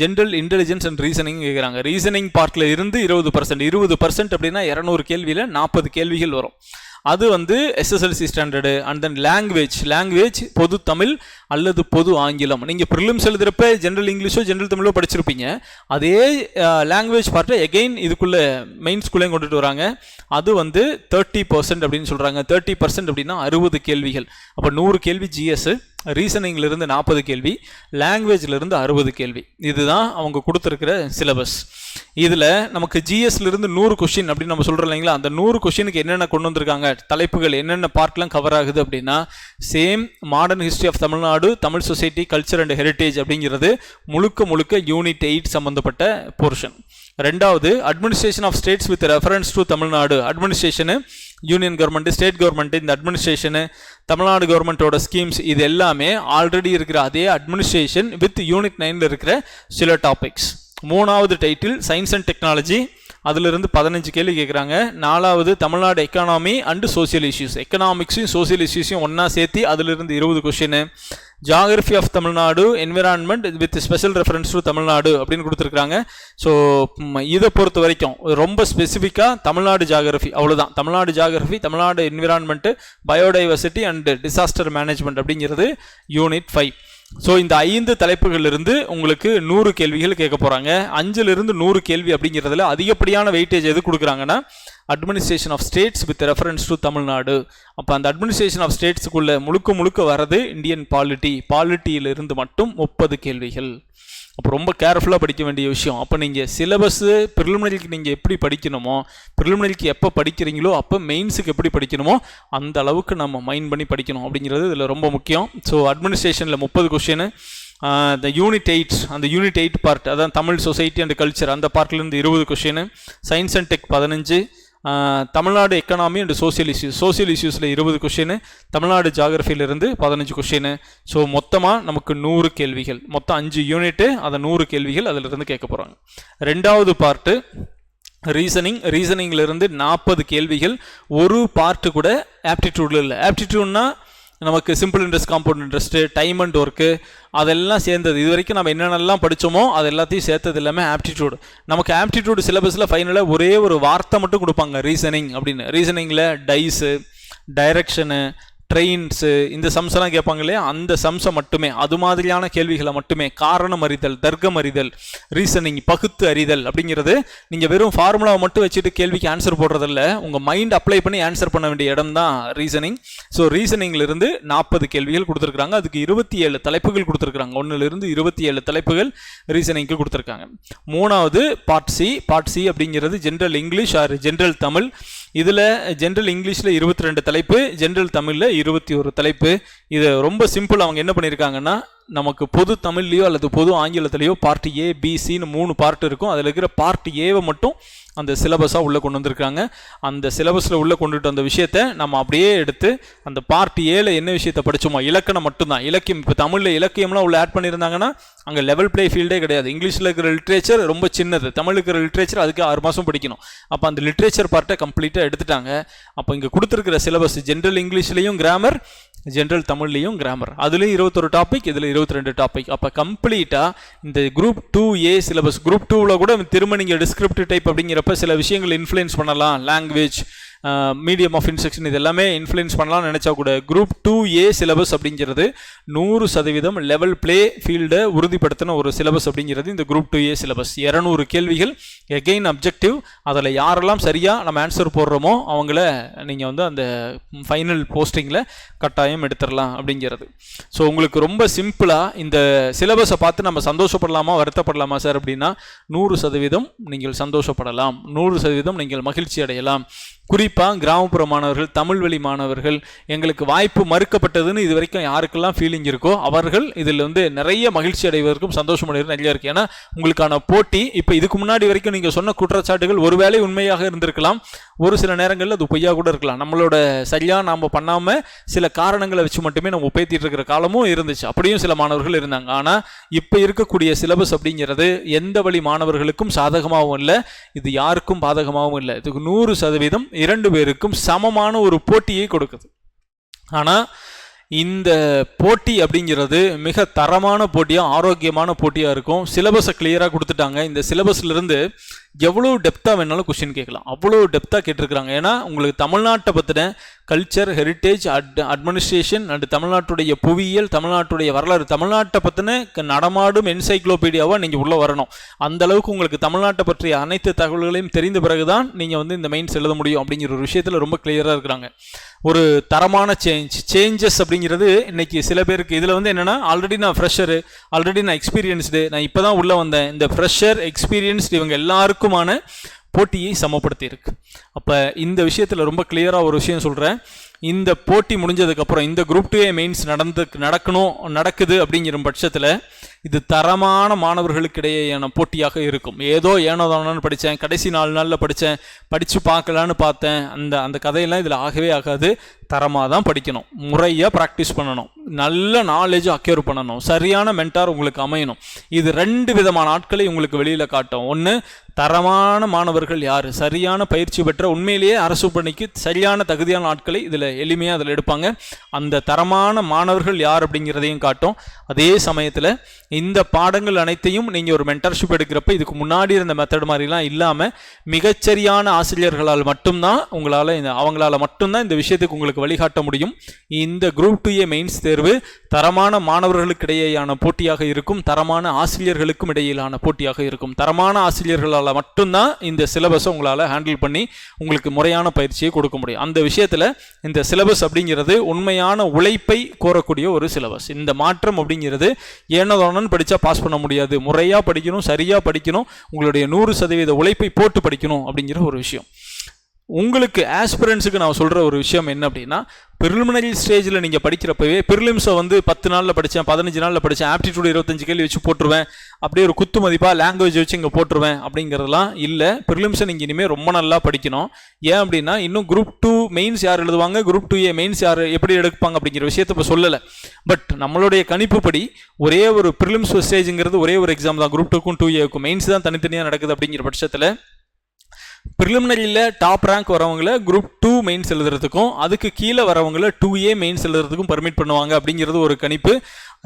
S1: ஜென்ரல் இன்டெலிஜென்ஸ் அண்ட் ரீசனிங் கேட்குறாங்க. ரீசனிங் பார்ட்டில் இருந்து 20% அப்படின்னா 200 கேள்வியில் 40 கேள்விகள் வரும். அது வந்து SSLC standard. And then language பொது தமிழ் அல்லது பொது ஆங்கிலம். நீங்கள் ப்ரிலிம்ஸ் எழுதுகிறப்ப ஜென்ரல் இங்கிலீஷோ ஜென்ரல் தமிழோ படிச்சிருப்பீங்க. அதே லாங்குவேஜ் பார்ட்டை எகெயின் இதுக்குள்ளே மெயின் ஸ்கூல்லையும் கொண்டுட்டு வராங்க. அது வந்து 30% அப்படின்னு சொல்கிறாங்க. 30% அப்படின்னா 60 கேள்விகள். அப்போ 100 கேள்வி GS, ரீசனிங்லேருந்து 40 கேள்வி, லாங்குவேஜ்லேருந்து 60 கேள்வி. இதுதான் அவங்க கொடுத்துருக்கிற சிலபஸ். இதில் நமக்கு GSலேருந்து 100 கொஸ்டின் அப்படின்னு நம்ம சொல்கிறோம் இல்லைங்களா, அந்த 100 கொஸ்டினுக்கு என்னென்ன கொண்டு வந்திருக்காங்க, தலைப்புகள் என்னென்ன பார்ட்லாம் கவர் ஆகுது அப்படின்னா same modern history of Tamil Nadu, Tamil society, culture and heritage அப்படிங்கிறது முழுக்க யூனிட் 8 சம்மந்தப்பட்ட போர்ஷன். ரெண்டாவது administration of states with reference to Tamil Nadu. Administration union government, state government, இந்த அட்மினிஸ்ட்ரேஷனு, தமிழ்நாடு கவர்மெண்ட்டோட ஸ்கீம்ஸ், இது எல்லாமே ஆல்ரெடி இருக்கிற அதே அட்மினிஸ்ட்ரேஷன் வித் யூனிட் 9ல் இருக்கிற சில டாபிக்ஸ். 3வது டைட்டில் சயின்ஸ் அண்ட் டெக்னாலஜி, அதிலிருந்து 15 கேள்வி கேட்குறாங்க. 4வது Tamil Nadu economy and social issues, எக்கனாமிக்ஸையும் சோசியல் இஷ்யூஸையும் ஒன்றா சேர்த்து அதிலிருந்து 20 question. Geography of Tamil Nadu, environment with special reference to Tamil Nadu அப்படின்னு கொடுத்துருக்காங்க. ஸோ இதை பொறுத்த வரைக்கும் ரொம்ப ஸ்பெசிஃபிக்காக தமிழ்நாடு ஜாகிரஃபி அவ்வளோதான். Tamil Nadu geography, Tamil Nadu environment, biodiversity and disaster management அப்படிங்கிறது யூனிட் 5. ஸோ இந்த 5 தலைப்புகளிலிருந்து உங்களுக்கு 100 கேள்விகள் கேட்க போகிறாங்க. 5லிருந்து 100 கேள்வி அப்படிங்கிறதுல அதிகப்படியான வெயிட்டேஜ் எது கொடுக்குறாங்கன்னா administration of states with reference to Tamil Nadu. அப்போ அந்த அட்மினிஸ்ட்ரேஷன் ஆஃப் ஸ்டேட்ஸுக்குள்ளே முழுக்க வர்றது இந்தியன் பாலிட்டியிலிருந்து மட்டும் 30 கேள்விகள். அப்போ ரொம்ப கேர்ஃபுல்லாக படிக்க வேண்டிய விஷயம். அப்போ நீங்கள் சிலபஸ்ஸு ப்ரிலிமினரிக்கு நீங்கள் எப்படி படிக்கணுமோ, ப்ரிலிமினரிக்கு எப்போ படிக்கிறீங்களோ அப்போ மெயின்ஸுக்கு எப்படி படிக்கணுமோ அந்த அளவுக்கு நம்ம மைண்ட் பண்ணி படிக்கணும் அப்படிங்கிறது இதில் ரொம்ப முக்கியம். ஸோ அட்மினிஸ்ட்ரேஷனில் 30 கொஷின், இந்த யூனிட் 8, அந்த யூனிட் 8 பார்ட், அதான் தமிழ் சொசைட்டி அண்ட் கல்ச்சர், அந்த பார்ட்லேருந்து 20 question, science and tech 15, Tamil Nadu economy and social இஷ்யூஸில் 20 கொஷின், தமிழ்நாடு ஜாகிரஃபியிலிருந்து 15 கொஷின். ஸோ மொத்தமாக நமக்கு 100 கேள்விகள், மொத்தம் 5 யூனிட்டு, அதை 100 கேள்விகள் அதிலிருந்து கேட்க போகிறாங்க. 2வது பார்ட்டு ரீசனிங்கிலிருந்து 40 கேள்விகள். ஒரு பார்ட்டு கூட ஆப்டிடியூடில் இல்லை. ஆப்டிடியூட்னா நமக்கு simple interest, compound interest, time and work அதெல்லாம் சேர்ந்தது. இது வரைக்கும் நம்ம என்னென்னலாம் படித்தோமோ அது எல்லாத்தையும் சேர்த்தது எல்லாமே ஆப்டிடியூடு. நமக்கு ஆப்டிடியூடு சிலபஸில் ஃபைனலாக ஒரே ஒரு வார்த்தை மட்டும் கொடுப்பாங்க, ரீசனிங் அப்படின்னு. ரீசனிங்கில் டைஸு, டைரக்ஷனு, ட்ரெயின்ஸு, இந்த சம்ஸ்லாம் கேட்பாங்க இல்லையா, அந்த சம்ஸை மட்டுமே, அது மாதிரியான கேள்விகளை மட்டுமே, காரணம் அறிதல், தர்க்கம் அறிதல், ரீசனிங், பகுத்து அறிதல் அப்படிங்கிறது நீங்கள் வெறும் ஃபார்முலாவை மட்டும் வச்சுட்டு கேள்விக்கு ஆன்சர் போடுறதில்ல, உங்கள் மைண்ட் அப்ளை பண்ணி ஆன்சர் பண்ண வேண்டிய இடம் தான் ரீசனிங். ஸோ ரீசனிங்கிலிருந்து 40 கேள்விகள் கொடுத்துருக்காங்க. அதுக்கு 27 தலைப்புகள் கொடுத்துருக்காங்க. 1லிருந்து 27 தலைப்புகள் ரீசனிங்க்கு கொடுத்துருக்காங்க. 3வது பார்ட் சி அப்படிங்கிறது general English or general Tamil. இதில் ஜென்ரல் இங்கிலீஷில் 22 தலைப்பு, ஜென்ரல் தமிழில் 21 தலைப்பு. இது ரொம்ப சிம்பிள். அவங்க என்ன பண்ணியிருக்காங்கன்னா, நமக்கு பொது தமிழ்லையோ அல்லது பொது ஆங்கிலத்திலையோ பார்ட் ஏ, பி, சின்னு 3 பார்ட் இருக்கும். அதில் இருக்கிற பார்ட் ஏவை மட்டும் அந்த சிலபஸாக உள்ளே கொண்டு வந்திருக்காங்க. அந்த சிலபஸில் உள்ளே கொண்டுட்டு வந்த விஷயத்தை நம்ம அப்படியே எடுத்து அந்த பார்ட் ஏல என்ன விஷயத்தை படித்தோமோ, இலக்கணம் மட்டும்தான், இலக்கியம். இப்போ தமிழில் இலக்கியம்லாம் உள்ள ஆட் பண்ணியிருந்தாங்கன்னா அங்கே லெவல் பிளே ஃபீல்டே கிடையாது. இங்கிலீஷில் இருக்கிற லிட்ரேச்சர் ரொம்ப சின்னது, தமிழ் இருக்கிற லிட்ரேச்சர் அதுக்கு 6 மாதம் படிக்கணும். அப்போ அந்த லிட்ரேச்சர் பார்ட்டை கம்ப்ளீட்டாக எடுத்துட்டாங்க. அப்போ இங்கே கொடுத்துருக்கிற சிலபஸ் ஜென்ரல் இங்கிலீஷ்லேயும் கிராமர், ஜென்ரல் தமிழ்லையும் கிராமர், அதுலேயும் 21 டாபிக், இதில் 22 டாபிக். அப்போ கம்ப்ளீட்டாக இந்த குரூப் 2A சிலபஸ், குரூப் 2ல் கூட திரும்ப நீங்கள் டிஸ்கிரிப்டிவ் டைப் அப்படிங்கிறப்ப சில விஷயங்கள் இன்ஃப்ளூயன்ஸ் பண்ணலாம், லாங்குவேஜ், மீடியம் ஆஃப் இன்ஸ்ட்ரக்ஷன், இது எல்லாமே இன்ஃப்ளூயன்ஸ் பண்ணலாம்னு நினச்சா கூட குரூப் 2A சிலபஸ் அப்படிங்கிறது 100% லெவல் பிளே ஃபீல்டை உறுதிப்படுத்தின ஒரு சிலபஸ் அப்படிங்கிறது இந்த குரூப் 2A சிலபஸ். 200 கேள்விகள், எகெயின் அப்ஜெக்டிவ். அதில் யாரெல்லாம் சரியாக நம்ம ஆன்சர் போடுறோமோ அவங்கள நீங்கள் வந்து அந்த ஃபைனல் போஸ்டிங்கில் கட்டாயம் எடுத்துடலாம் அப்படிங்கிறது. ஸோ உங்களுக்கு ரொம்ப சிம்பிளாக இந்த சிலபஸை பார்த்து நம்ம சந்தோஷப்படலாமா வருத்தப்படலாமா சார் அப்படின்னா, 100% நீங்கள் சந்தோஷப்படலாம், 100% நீங்கள் மகிழ்ச்சி அடையலாம். குறிப்பாக கிராமப்புற மாணவர்கள், தமிழ் வழி மாணவர்கள், எங்களுக்கு வாய்ப்பு மறுக்கப்பட்டதுன்னு இது வரைக்கும் யாருக்கெல்லாம் ஃபீலிங் இருக்கோ அவர்கள் இதில் வந்து நிறைய மகிழ்ச்சி அடைவதற்கும் சந்தோஷம் அடைவதற்கும் நிறைய இருக்குது. ஏன்னா உங்களுக்கான போட்டி, இப்போ இதுக்கு முன்னாடி வரைக்கும் நீங்கள் சொன்ன குற்றச்சாட்டுகள் ஒருவேளை உண்மையாக இருந்திருக்கலாம், ஒரு சில நேரங்களில் அது பொய்யா கூட இருக்கலாம். நம்மளோட சரியாக நாம் பண்ணாமல் சில காரணங்களை வச்சு மட்டுமே நம்ம உபயோகித்து இருக்கிற காலமும் இருந்துச்சு. அப்படியும் சில மாணவர்கள் இருந்தாங்க. ஆனால் இப்போ இருக்கக்கூடிய சிலபஸ் அப்படிங்கிறது எந்த வழி மாணவர்களுக்கும் சாதகமாகவும் இல்லை, இது யாருக்கும் பாதகமாகவும் இல்லை. இதுக்கு 100% 2 பேருக்கும் சமமான ஒரு போட்டியை கொடுக்குது. ஆனால் இந்த போட்டி அப்படிங்கிறது மிக தரமான போட்டியாக, ஆரோக்கியமான போட்டியாக இருக்கும். சிலபஸை கிளியராக கொடுத்துட்டாங்க. இந்த சிலபஸ்லேருந்து எவ்வளோ டெப்த்தாக வேணாலும் கொஸ்டின் கேட்கலாம், அவ்வளோ டெப்த்தாக கேட்டிருக்கிறாங்க. ஏன்னா உங்களுக்கு தமிழ்நாட்டை பற்றின கல்ச்சர், ஹெரிட்டேஜ், அட்மினிஸ்ட்ரேஷன் அண்ட் தமிழ்நாட்டுடைய புவியியல், தமிழ்நாட்டுடைய வரலாறு, தமிழ்நாட்டை பற்றின நடமாடும் என்சைக்ளோபீடியாவாக நீங்கள் உள்ளே வரணும். அந்த அளவுக்கு உங்களுக்கு தமிழ்நாட்டை பற்றிய அனைத்து தகவல்களையும் தெரிந்த பிறகு தான் நீங்கள் வந்து இந்த மெயின்ஸ் எழுத முடியும் அப்படிங்கிற ஒரு விஷயத்தில் ரொம்ப கிளியராக இருக்கிறாங்க. ஒரு தரமான சேஞ்சஸ் அப்படிங்கிறது இன்னைக்கு சில பேருக்கு இதில் வந்து என்னென்னா, ஆல்ரெடி நான் ஃப்ரெஷரு, ஆல்ரெடி நான் எக்ஸ்பீரியன்ஸ்டு, நான் இப்போ தான் உள்ளே வந்தேன். இந்த ஃப்ரெஷர், எக்ஸ்பீரியன்ஸ்டு இவங்க எல்லாருக்குமான போட்டியை சமப்படுத்தி இருக்கு. அப்போ இந்த விஷயத்தில் ரொம்ப கிளியராக ஒரு விஷயம் சொல்கிறேன். இந்த போட்டி முடிஞ்சதுக்கப்புறம் இந்த குரூப் 2A மெயின்ஸ் நடக்குது அப்படிங்கிற பட்சத்தில் இது தரமான மாணவர்களுக்கு இடையேயான போட்டியாக இருக்கும். ஏனோ தானோன்னு படித்தேன், கடைசி 4 நாளில் படித்து பார்க்கலான்னு பார்த்தேன், அந்த கதையெல்லாம் இதில் ஆகவே ஆகாது. தரமாக தான் படிக்கணும், முறையாக ப்ராக்டிஸ் பண்ணணும், நல்ல நாலேஜ் அக்யூர் பண்ணணும், சரியான மென்டார் உங்களுக்கு அமையணும். இது 2 விதமான ஆட்களை உங்களுக்கு வெளியில் காட்டும். ஒன்று, தரமான மாணவர்கள் யார், சரியான பயிற்சி பெற்ற உண்மையிலேயே அரசு பணிக்கு சரியான தகுதியான ஆட்களை இதில் எளிமையாக அதில் எடுப்பாங்க. அந்த தரமான மாணவர்கள் யார் அப்படிங்கிறதையும் காட்டும். அதே சமயத்தில் இந்த பாடங்கள் அனைத்தையும் நீங்கள் ஒரு மென்டர்ஷிப் எடுக்கிறப்ப இதுக்கு முன்னாடி இருந்த மெத்தட் மாதிரிலாம் இல்லாமல் மிகச்சரியான ஆசிரியர்களால் மட்டும்தான் அவங்களால மட்டும்தான் இந்த விஷயத்துக்கு உங்களுக்கு வழிகாட்ட முடியும். இந்த குரூப் 2A மெயின்ஸ் தேர்வு தரமான மாணவர்களுக்கு இடையேயான போட்டியாக இருக்கும், தரமான ஆசிரியர்களுக்கும் இடையிலான போட்டியாக இருக்கும். தரமான ஆசிரியர்களால் மட்டும்தான் இந்த சிலபஸை உங்களால் ஹேண்டில் பண்ணி உங்களுக்கு முறையான பயிற்சியை கொடுக்க முடியும். அந்த விஷயத்தில் இந்த சிலபஸ் அப்படிங்கிறது உண்மையான உழைப்பை கோரக்கூடிய ஒரு சிலபஸ். இந்த மாற்றம் அப்படிங்கிறது ஏனோதானு படித்தா பாஸ் பண்ண முடியாது, முறையாக படிக்கணும், சரியாக படிக்கணும், உங்களுடைய 100% உழைப்பை போட்டு படிக்கணும் அப்படிங்கிற ஒரு விஷயம். உங்களுக்கு ஆஸ்பிரன்ஸுக்கு நான் சொல்கிற ஒரு விஷயம் என்ன அப்படின்னா, ப்ரிலிமினரி ஸ்டேஜில் நீங்கள் படிக்கிறப்பவே ப்ரிலிம்ஸை 10 நாளில் படித்தேன், 15 நாளில் படித்தேன், ஆப்டிடியூட் 25 கேள்வி வச்சு போட்டுருவேன், அப்படியே ஒரு குத்து மதிப்பாக லாங்குவேஜ் வச்சு இங்கே போட்டுருவேன் அப்படிங்கிறதுலாம் இல்லை. ப்ரிலிம்ஸை நீங்கள் இனிமேல் ரொம்ப நல்லா படிக்கணும். ஏன் அப்படின்னா இன்னும் குரூப் 2 மெயின்ஸ் யார் எழுதுவாங்க, குரூப் 2A மெயின்ஸ் யார் எப்படி எடுப்பாங்க அப்படிங்கிற விஷயத்தை இப்போ சொல்லலை. பட் நம்மளுடைய கணிப்புப்படி ஒரே ஒரு ப்ரிலிம்ஸ் ஸ்டேஜுங்கிறது ஒரே ஒரு எக்ஸாம் தான். குரூப் 2க்கும் 2Aக்கும் மெயின்ஸ் தான் தனித்தனியாக நடக்குது. அப்படிங்கிற பட்சத்தில் ப்ரிலிமினரியில் டாப் ரேங்க் வரவங்கள குரூப் 2 மெயின்ஸ் எழுதுறதுக்கும் அதுக்கு கீழே வரவங்கள 2A மெயின்ஸ் எழுதுறதுக்கும் பர்மிட் பண்ணுவாங்க அப்படிங்கிறது ஒரு கணிப்பு.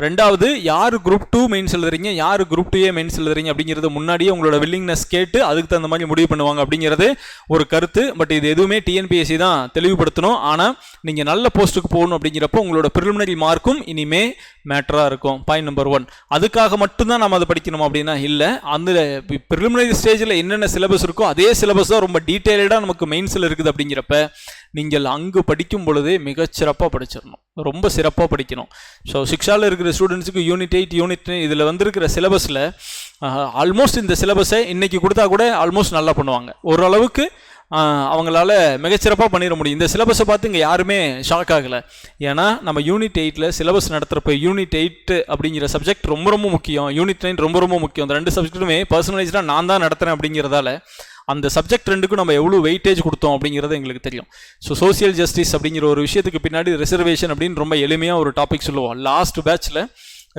S1: ரெண்டாவது, யார் குரூப் 2 மெயின்ஸ் எழுதுறீங்க, யார் குரூப் 2A மெயின்ஸ் எழுதுறீங்க அப்படிங்கிறது முன்னாடியே உங்களோட வில்லிங்னஸ் கேட்டு அதுக்கு தகுந்த மாதிரி முடிவு பண்ணுவாங்க அப்படிங்கிறது ஒரு கருத்து. பட் இது எதுவுமே TNPSC தான் தெளிவுபடுத்தணும். ஆனால் நீங்கள் நல்ல போஸ்ட்டுக்கு போகணும் அப்படிங்கிறப்போ உங்களோட ப்ரிலிமினரி மார்க்கும் இனிமே மேட்டராக இருக்கும். Point number 1. அதுக்காக மட்டும்தான் நம்ம அதை படிக்கணும் அப்படின்னா இல்லை. அந்த ப்ரிலிமினரி ஸ்டேஜில் என்னென்ன சிலபஸ் இருக்கோ அதே சிலபஸ் தான் ரொம்ப டீட்டெயில்டாக நமக்கு மெயின்ஸில் இருக்குது. அப்படிங்கிறப்ப நீங்கள் அங்கு படிக்கும் பொழுதே மிகச்சிறப்பாக படிச்சிடணும், ரொம்ப சிறப்பாக படிக்கணும். ஸோ 6ஆல் இருக்கிற ஸ்டூடெண்ட்ஸுக்கு யூனிட் 8 யூனிட் 9 இதில் வந்திருக்கிற சிலபஸில் ஆல்மோஸ்ட் இந்த சிலபஸை இன்றைக்கி கொடுத்தா கூட ஆல்மோஸ்ட் நல்லா பண்ணுவாங்க. ஓரளவுக்கு அவங்களால மிகச்சிறப்பாக பண்ணிட முடியும். இந்த சிலபஸை பார்த்து இங்கே யாருமே ஷாக் ஆகலை. ஏன்னா நம்ம யூனிட் 8ல் சிலபஸ் நடத்துகிறப்ப யூனிட் 8 அப்படிங்கிற சப்ஜெக்ட் ரொம்ப ரொம்ப முக்கியம், யூனிட் 9 ரொம்ப ரொம்ப முக்கியம். அந்த 2 சப்ஜெக்ட்டுமே பர்சனலைஸ்டாக நான் தான் நடத்துகிறேன் அப்படிங்கிறதால அந்த சப்ஜெக்ட் 2க்கும் நம்ம எவ்வளோ வெயிட்டேஜ் கொடுத்தோம் அப்படிங்கிறது எங்களுக்கு தெரியும். ஸோ சோசியல் ஜஸ்டிஸ் அப்படிங்கிற ஒரு விஷயத்துக்கு பின்னாடி ரிசர்வேஷன் அப்படின்னு ரொம்ப எளிமையாக ஒரு டாபிக் சொல்லுவோம். லாஸ்ட் பேட்சில்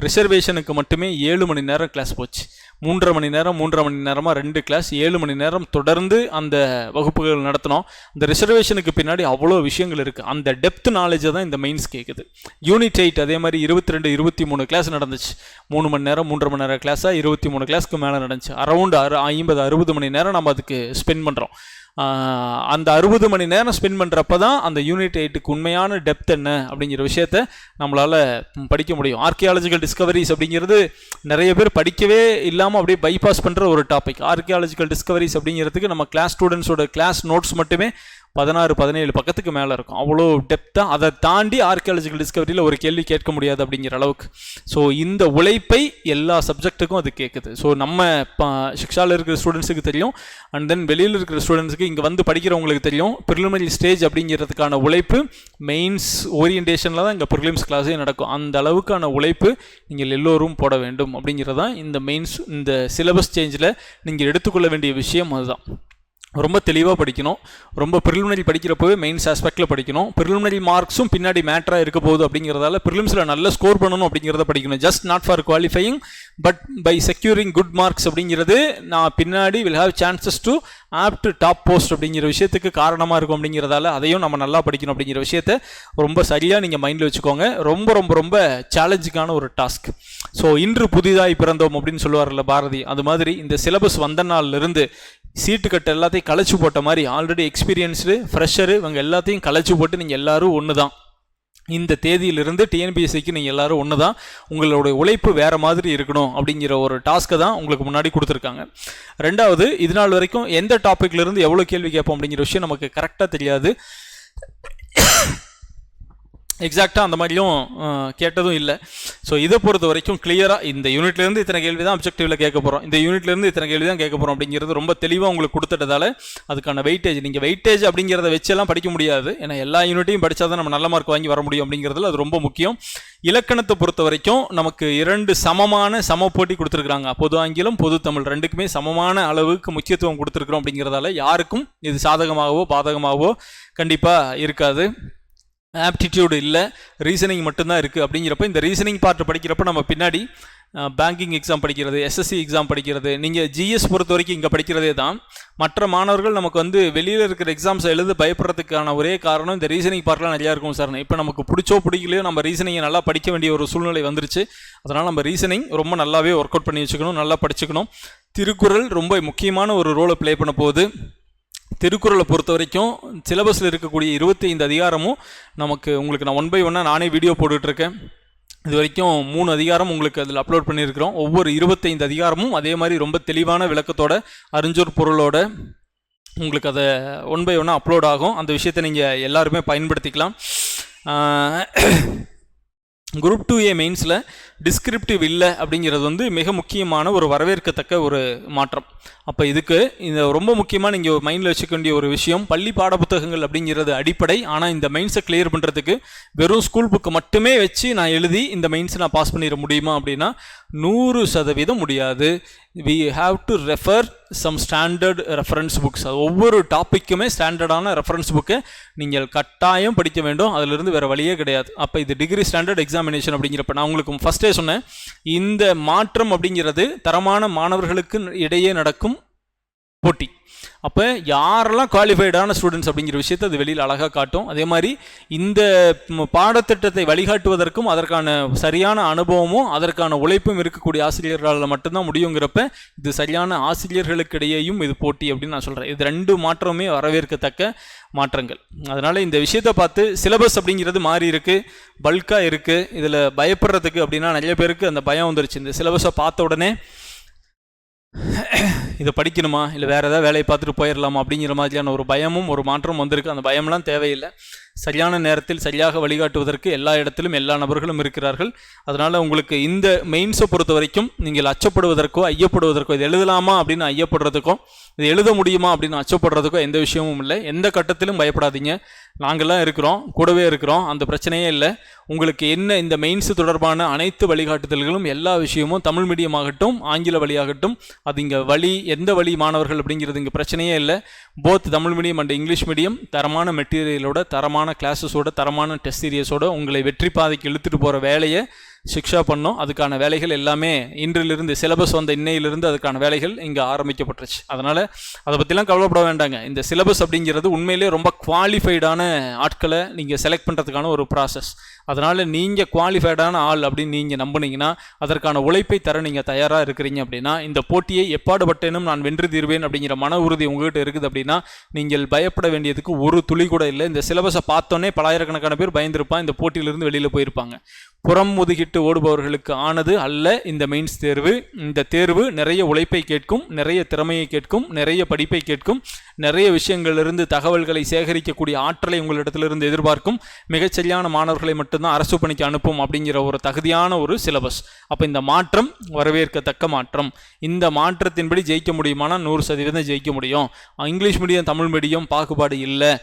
S1: ரிசர்வேஷனுக்கு மட்டுமே 7 மணி நேரம் கிளாஸ் போச்சு. 3.5 மணி நேரமாக 2 கிளாஸ், 7 மணி நேரம் தொடர்ந்து அந்த வகுப்புகள் நடத்தினோம். இந்த ரிசர்வேஷனுக்கு பின்னாடி அவ்வளோ விஷயங்கள் இருக்குது. அந்த டெப்த் நாலேஜை தான் இந்த மெயின்ஸ் கேட்குது. யூனிட் 8 அதே மாதிரி 22 23 கிளாஸ் நடந்துச்சு. 3 மணி நேரம் 3.5 மணி நேரம் கிளாஸாக 23 கிளாஸ்க்கு மேலே நடந்துச்சு. அரௌண்ட் 50-60 மணி நேரம் நம்ம அதுக்கு ஸ்பெண்ட் பண்ணுறோம். அந்த 60 மணி நேரம் ஸ்பெண்ட் பண்ணுறப்ப தான் அந்த யூனிட் 8க்கு உண்மையான டெப்த் என்ன அப்படிங்கிற விஷயத்த நம்மளால் படிக்க முடியும். ஆர்கியாலஜிக்கல் டிஸ்கவரிஸ் அப்படிங்கிறது நிறைய பேர் படிக்கவே இல்லாமல் அப்படியே பைபாஸ் பண்ணுற ஒரு டாபிக். ஆர்கியாலஜிக்கல் டிஸ்கவரிஸ் அப்படிங்கிறதுக்கு நம்ம கிளாஸ் ஸ்டூடெண்ட்ஸோட கிளாஸ் நோட்ஸ் மட்டுமே 16-17 பக்கத்துக்கு மேலே இருக்கும். அவ்வளோ டெப்த்தாக அதை தாண்டி ஆர்கியாலஜிக்கல் டிஸ்கவரியில் ஒரு கேள்வி கேட்க முடியாது அப்படிங்கிற அளவுக்கு. ஸோ இந்த உழைப்பை எல்லா சப்ஜெக்ட்டுக்கும் அது கேட்குது. ஸோ நம்ம 6ஆல் இருக்கிற ஸ்டூடெண்ட்ஸுக்கு தெரியும், அண்ட் தென் வெளியில் இருக்கிற ஸ்டூடெண்ட்ஸுக்கு இங்கே வந்து படிக்கிறவங்களுக்கு தெரியும். ப்ரிலிமினரி ஸ்டேஜ் அப்படிங்கிறதுக்கான உழைப்பு மெயின்ஸ் ஓரியன்டேஷனில் தான் இங்கே ப்ரிலிம்ஸ் கிளாஸே நடக்கும். அந்த அளவுக்கான உழைப்பு நீங்கள் எல்லோரும் போட வேண்டும் அப்படிங்கிறது தான் இந்த மெயின்ஸ் இந்த சிலபஸ் சேஞ்சில் நீங்கள் எடுத்துக்கொள்ள வேண்டிய விஷயம். அதுதான் ரொம்ப தெளிவாக படிக்கணும். ரொம்ப ப்ரிலிமினரி படிக்கிறப்போவே மெயின்ஸ் ஆஸ்பெக்டில் படிக்கணும். ப்ரிலிமினரி மார்க்ஸும் பின்னாடி மேட்டராக இருக்க போகுது அப்படிங்கிறதால ப்ரிலிம்ஸில் நல்ல ஸ்கோர் பண்ணணும் அப்படிங்கிறத படிக்கணும். Just not for qualifying but by securing good marks அப்படிங்கிறது நான் பின்னாடி will have chances to opt top post அப்படிங்கிற விஷயத்துக்கு காரணமாக இருக்கும். அப்படிங்கிறதால அதையும் நம்ம நல்லா படிக்கணும் அப்படிங்கிற விஷயத்த ரொம்ப சரியாக நீங்கள் மைண்டில் வச்சுக்கோங்க. ரொம்ப ரொம்ப ரொம்ப சேலஞ்சுக்கான ஒரு டாஸ்க். ஸோ இன்று புதிதாய் பிறந்தோம் அப்படின்னு சொல்லுவார்ல பாரதி, அது மாதிரி இந்த சிலபஸ் வந்த நாள்லேருந்து சீட்டு கட்டு எல்லாத்தையும் கலைச்சி போட்ட மாதிரி ஆல்ரெடி எக்ஸ்பீரியன்ஸ்டு ஃப்ரெஷரு இவங்க எல்லாத்தையும் கலைச்சி போட்டு நீங்கள் எல்லோரும் ஒன்று தான். இந்த தேதியிலிருந்து TNPSCக்கு நீங்கள் எல்லோரும் ஒன்று தான். உங்களோட உழைப்பு வேறு மாதிரி இருக்கணும் அப்படிங்கிற ஒரு டாஸ்க்கை தான் உங்களுக்கு முன்னாடி கொடுத்துருக்காங்க. ரெண்டாவது, இது நாள் வரைக்கும் எந்த டாப்பிக்லேருந்து எவ்வளோ கேள்வி கேட்போம் அப்படிங்கிற விஷயம் நமக்கு கரெக்டாக தெரியாது. எக்ஸாக்டாக அந்த மாதிரியும் கேட்டதும் இல்லை. ஸோ இதை பொறுத்த வரைக்கும் கிளியராக இந்த யூனிட்லேருந்து இத்தனை கேள்வி தான் அப்ஜெக்டிவில் கேட்க போகிறோம், இந்த யூனிட்லேருந்து இத்தனை கேள்வி தான் கேட்க போகிறோம் அப்படிங்கிறது ரொம்ப தெளிவாக உங்களுக்கு கொடுத்துட்டதால அதுக்கான வெயிட்டேஜ், நீங்கள் வெயிட்டேஜ் அப்படிங்கிறத வச்செல்லாம் படிக்க முடியாது. ஏன்னா எல்லா யூனிட்டையும் படித்தா தான் நம்ம நல்ல மார்க் வாங்கி வர முடியும் அப்படிங்கிறதுல அது ரொம்ப முக்கியம். இலக்கணத்தை பொறுத்த வரைக்கும் நமக்கு 2 சமமான சம போட்டி கொடுத்துருக்குறாங்க. பொது ஆங்கிலம், பொது தமிழ் ரெண்டுக்குமே சமமான அளவுக்கு முக்கியத்துவம் கொடுத்துருக்குறோம். அப்படிங்கிறதால யாருக்கும் இது சாதகமாகவோ பாதகமாகவோ கண்டிப்பாக இருக்காது. ஆப்டிடியூடு இல்லை, ரீசனிங் மட்டும்தான் இருக்குது. அப்படிங்கிறப்ப இந்த ரீசனிங் பார்ட் படிக்கிறப்ப நம்ம பின்னாடி பேங்கிங் எக்ஸாம் படிக்கிறது, எஸ்எஸ்சி எக்ஸாம் படிக்கிறது, நீங்கள் ஜிஎஸ் பொறுத்த வரைக்கும் இங்கே படிக்கிறதே தான். மற்ற மாணவர்கள் நமக்கு வந்து வெளியில் இருக்கிற எக்ஸாம்ஸை எழுத பயப்படுறதுக்கான ஒரே காரணம் இந்த ரீசனிங் பார்ட்லாம் நிறையா இருக்கும் சார். இப்போ நமக்கு பிடிச்சோ பிடிக்கலையோ நம்ம ரீசனிங்கை நல்லா படிக்க வேண்டிய ஒரு சூழ்நிலை வந்துருச்சு. அதனால் நம்ம ரீசனிங் ரொம்ப நல்லாவே ஒர்க் அவுட் பண்ணி வச்சுக்கணும், நல்லா படிச்சுக்கணும். திருக்குறள் ரொம்ப முக்கியமான ஒரு ரோலை ப்ளே பண்ண போகுது. திருக்குறளை பொறுத்த வரைக்கும் சிலபஸில் இருக்கக்கூடிய 25 அதிகாரமும் நமக்கு உங்களுக்கு நான் 1 by 1 நானே வீடியோ போட்டுட்ருக்கேன். இது வரைக்கும் 3 அதிகாரம் உங்களுக்கு அதில் அப்லோட் பண்ணியிருக்கிறோம். ஒவ்வொரு 25 அதிகாரமும் அதே மாதிரி ரொம்ப தெளிவான விளக்கத்தோட அறிஞ்சொர் பொருளோட உங்களுக்கு அதை 1 by 1 அப்லோட் ஆகும். அந்த விஷயத்தை நீங்கள் எல்லாருமே பயன்படுத்திக்கலாம். குரூப் 2A மெயின்ஸில் டிஸ்கிரிப்டிவ் இல்லை அப்படிங்கிறது வந்து மிக முக்கியமான ஒரு வரவேற்கத்தக்க ஒரு மாற்றம். அப்போ இதுக்கு இந்த ரொம்ப முக்கியமாக நீங்கள் மைண்டில் வச்சுக்க வேண்டிய ஒரு விஷயம், பள்ளி பாடப்புத்தகங்கள் அப்படிங்கிறது அடிப்படை. ஆனால் இந்த மெயின்ஸை கிளியர் பண்ணுறதுக்கு வெறும் ஸ்கூல் புக்கு மட்டுமே வச்சு நான் எழுதி இந்த மெயின்ஸை நான் பாஸ் பண்ணிட முடியுமா அப்படின்னா 100% முடியாது. we have to refer some standard reference books. ஒவ்வொரு டாப்பிக்குமே ஸ்டாண்டர்டான ரெஃபரன்ஸ் புக்கை நீங்கள் கட்டாயம் படிக்க வேண்டும். அதிலிருந்து வேறு வழியே கிடையாது. அப்போ இது டிகிரி ஸ்டாண்டர்ட் எக்ஸாமினேஷன் அப்படிங்கிறப்ப நான் உங்களுக்கு ஃபஸ்ட்டே சொன்னேன், இந்த மாற்றம் அப்படிங்கிறது தரமான மாணவர்களுக்கு இடையே நடக்கும் போட்டி. அப்போ யாரெல்லாம் குவாலிஃபைடான ஸ்டூடெண்ட்ஸ் அப்படிங்கிற விஷயத்தை அது வெளியில் அழகாக காட்டும். அதே மாதிரி இந்த பாடத்திட்டத்தை வழிகாட்டுவதற்கும் அதற்கான சரியான அனுபவமும் அதற்கான உழைப்பும் இருக்கக்கூடிய ஆசிரியர்களால் மட்டும்தான் முடியுங்கிறப்ப இது சரியான ஆசிரியர்களுக்கு இடையேயும் இது போட்டி அப்படின்னு நான் சொல்கிறேன். இது 2 மாற்றமே வரவேற்கத்தக்க மாற்றங்கள். அதனால் இந்த விஷயத்தை பார்த்து சிலபஸ் அப்படிங்கிறது மாறி இருக்குது, பல்காக இருக்குது. இதில் பயப்படுறதுக்கு அப்படின்னா நிறைய பேருக்கு அந்த பயம் வந்துருச்சு. இந்த சிலபஸை பார்த்த உடனே இதை படிக்கணுமா இல்லை வேறு ஏதாவது வேலையை பார்த்துட்டு போயிடலாமா அப்படிங்கிற மாதிரியான ஒரு பயமும் ஒரு மாற்றமும் வந்திருக்கு. அந்த பயம்லாம் தேவையில்லை. சரியான நேரத்தில் சரியாக வழிகாட்டுவதற்கு எல்லா இடத்திலும் எல்லா நபர்களும் இருக்கிறார்கள். அதனால் உங்களுக்கு இந்த மெயின்ஸை பொறுத்த வரைக்கும் நீங்கள் அச்சப்படுவதற்கோ ஐயப்படுவதற்கோ, இது எழுதலாமா அப்படின்னு ஐயப்படுறதுக்கோ, இது எழுத முடியுமா அப்படின்னு அச்சப்படுறதுக்கோ எந்த விஷயமும் இல்லை. எந்த கட்டத்திலும் பயப்படாதீங்க. நாங்கள்லாம் இருக்கிறோம், கூடவே இருக்கிறோம். அந்த பிரச்சனையே இல்லை. உங்களுக்கு என்ன இந்த மெயின்ஸு தொடர்பான அனைத்து வழிகாட்டுதல்களும் எல்லா விஷயமும் தமிழ் மீடியம் ஆகட்டும் ஆங்கில வழியாகட்டும், அது இங்கே வழி எந்த வழி மாணவர்கள் அப்படிங்கிறது இங்கே பிரச்சனையே இல்லை. Both Tamil medium and English medium தரமான மெட்டீரியலோட, தரமான கிளாஸஸோட, தரமான டெஸ்ட் சீரியஸோட உங்களை வெற்றி பாதைக்கு இழுத்துட்டு போகிற வேலையை சிக்ஷா பண்ணோம். அதுக்கான வேலைகள் எல்லாமே இன்றிலிருந்து சிலபஸ் வந்த இன்னையிலிருந்து அதுக்கான வேலைகள் இங்கே ஆரம்பிக்கப்பட்டுருச்சு. அதனால் அதை பற்றிலாம் கவலைப்பட வேண்டாங்க. இந்த சிலபஸ் அப்படிங்கிறது உண்மையிலே ரொம்ப குவாலிஃபைடான ஆட்களை நீங்கள் செலக்ட் பண்ணுறதுக்கான ஒரு ப்ராசஸ். அதனால் நீங்கள் குவாலிஃபைடான ஆள் அப்படின்னு நீங்கள் நம்பினீங்கன்னா, அதற்கான உழைப்பை தர நீங்கள் தயாராக இருக்கிறீங்க அப்படின்னா, இந்த போட்டியை எப்பாடுபட்டேனும் நான் வென்று தீர்வேன் அப்படிங்கிற மன உறுதி உங்கள்கிட்ட இருக்குது அப்படின்னா நீங்கள் பயப்பட வேண்டியதுக்கு ஒரு துளி கூட இல்லை. இந்த சிலபஸை பார்த்தோன்னே பலாயிரக்கணக்கான பேர் பயந்துருப்பான், இந்த போட்டியிலிருந்து வெளியில் போயிருப்பாங்க. புறம் முதுகிட்டு ஓடுபவர்களுக்கு ஆனது அல்ல இந்த மெயின்ஸ் தேர்வு. இந்த தேர்வு நிறைய உழைப்பை கேட்கும், நிறைய திறமையை கேட்கும், நிறைய படிப்பை கேட்கும், நிறைய விஷயங்களிலிருந்து தகவல்களை சேகரிக்கக்கூடிய ஆற்றலை உங்களிடத்திலிருந்து எதிர்பார்க்கும். மிகச்சரியான மாணவர்களை மட்டும்தான் அரசு பணிக்கு அனுப்பும் அப்படிங்கிற ஒரு தகுதியான ஒரு சிலபஸ். அப்போ இந்த மாற்றம் வரவேற்கத்தக்க மாற்றம். இந்த மாற்றத்தின்படி ஜெயிக்க முடியுமானா 100% ஜெயிக்க முடியும். இங்கிலீஷ் மீடியம் தமிழ் மீடியம் பாகுபாடு இல்லை.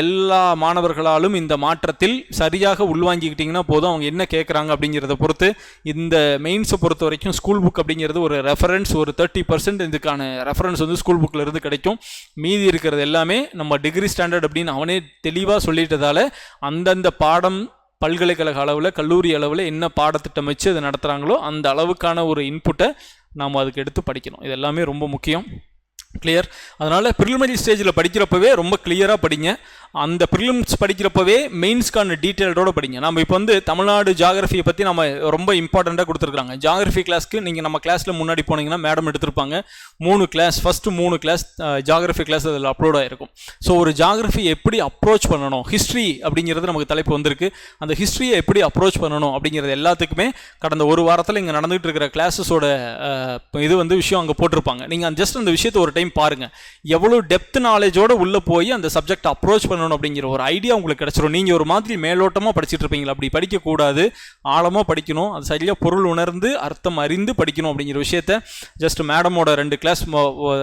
S1: எல்லா மாணவர்களாலும் இந்த மாற்றத்தில் சரியாக உள்வாங்கிக்கிட்டிங்கன்னா போதும். அவங்க என்ன கேட்குறாங்க அப்படிங்கிறத பொறுத்து இந்த மெயின்ஸை பொறுத்த வரைக்கும் ஸ்கூல் புக் அப்படிங்கிறது ஒரு ரெஃபரன்ஸ், ஒரு 30% இதுக்கான ரெஃபரன்ஸ் வந்து ஸ்கூல் புக்கில் இருந்து கிடைக்கும். மீதி இருக்கிறது எல்லாமே நம்ம டிகிரி ஸ்டாண்டர்ட் அப்படின்னு அவனே தெளிவாக சொல்லிட்டதால அந்தந்த பாடம் பல்கலைக்கழக அளவில் கல்லூரி அளவில் என்ன பாடத்திட்டம் வச்சு அதை நடத்துகிறாங்களோ அந்த அளவுக்கான ஒரு இன்புட்டை நாம் அதுக்கு எடுத்து படிக்கணும். இது எல்லாமே ரொம்ப முக்கியம். கிளியர். அதனால் ப்ரிலிமினரி ஸ்டேஜில் படிக்கிறப்பவே ரொம்ப கிளியராக படிங்க. அந்த ப்ரிலிம்ஸ் படிக்கிறப்பவே மெயின்ஸ்க்கான டீட்டெயிலோடு படிங்க. நம்ம இப்போ வந்து தமிழ்நாடு ஜாகிரஃபியை பற்றி நம்ம ரொம்ப இம்பார்ட்டண்ட்டாக கொடுத்துருக்காங்க. ஜாகிரஃபி கிளாஸ்க்கு நீங்கள் நம்ம கிளாஸில் முன்னாடி போனீங்கன்னா மேடம் எடுத்திருப்பாங்க 3 class, first 3 class geography class அதில் அப்லோட் ஆகிருக்கும். ஸோ ஒரு ஜாகிரஃபி எப்படி அப்ரோச் பண்ணணும், ஹிஸ்ட்ரி அப்படிங்கிறது நமக்கு தலைப்பு வந்திருக்கு. அந்த ஹிஸ்ட்ரியை எப்படி அப்ரோச் பண்ணணும் அப்படிங்கிறது எல்லாத்துக்குமே கடந்த ஒரு வாரத்தில் இங்கே நடந்துகிட்டு இருக்கிற கிளாஸஸோட இது வந்து விஷயம் அங்கே போட்டிருப்பாங்க. நீங்கள் ஜஸ்ட் அந்த விஷயத்தை ஒரு டைம் பாருங்கள். எவ்வளோ டெப்த் நாலேஜோடு உள்ளே போய் அந்த சப்ஜெக்ட் அப்ரோச் பண்ணணும் அப்படிங்கிற ஒரு ஐடியா உங்களுக்கு கிடச்சிரும். நீங்கள் ஒரு மாதிரி மேலோட்டமாக படிச்சுட்டு இருப்பீங்களா, அப்படி படிக்கக்கூடாது, ஆழமாக படிக்கணும், அது சரியாக பொருள் உணர்ந்து அர்த்தம் அறிந்து படிக்கணும் அப்படிங்கிற விஷயத்த ஜஸ்ட் மேடமோட 2 கிளாஸ்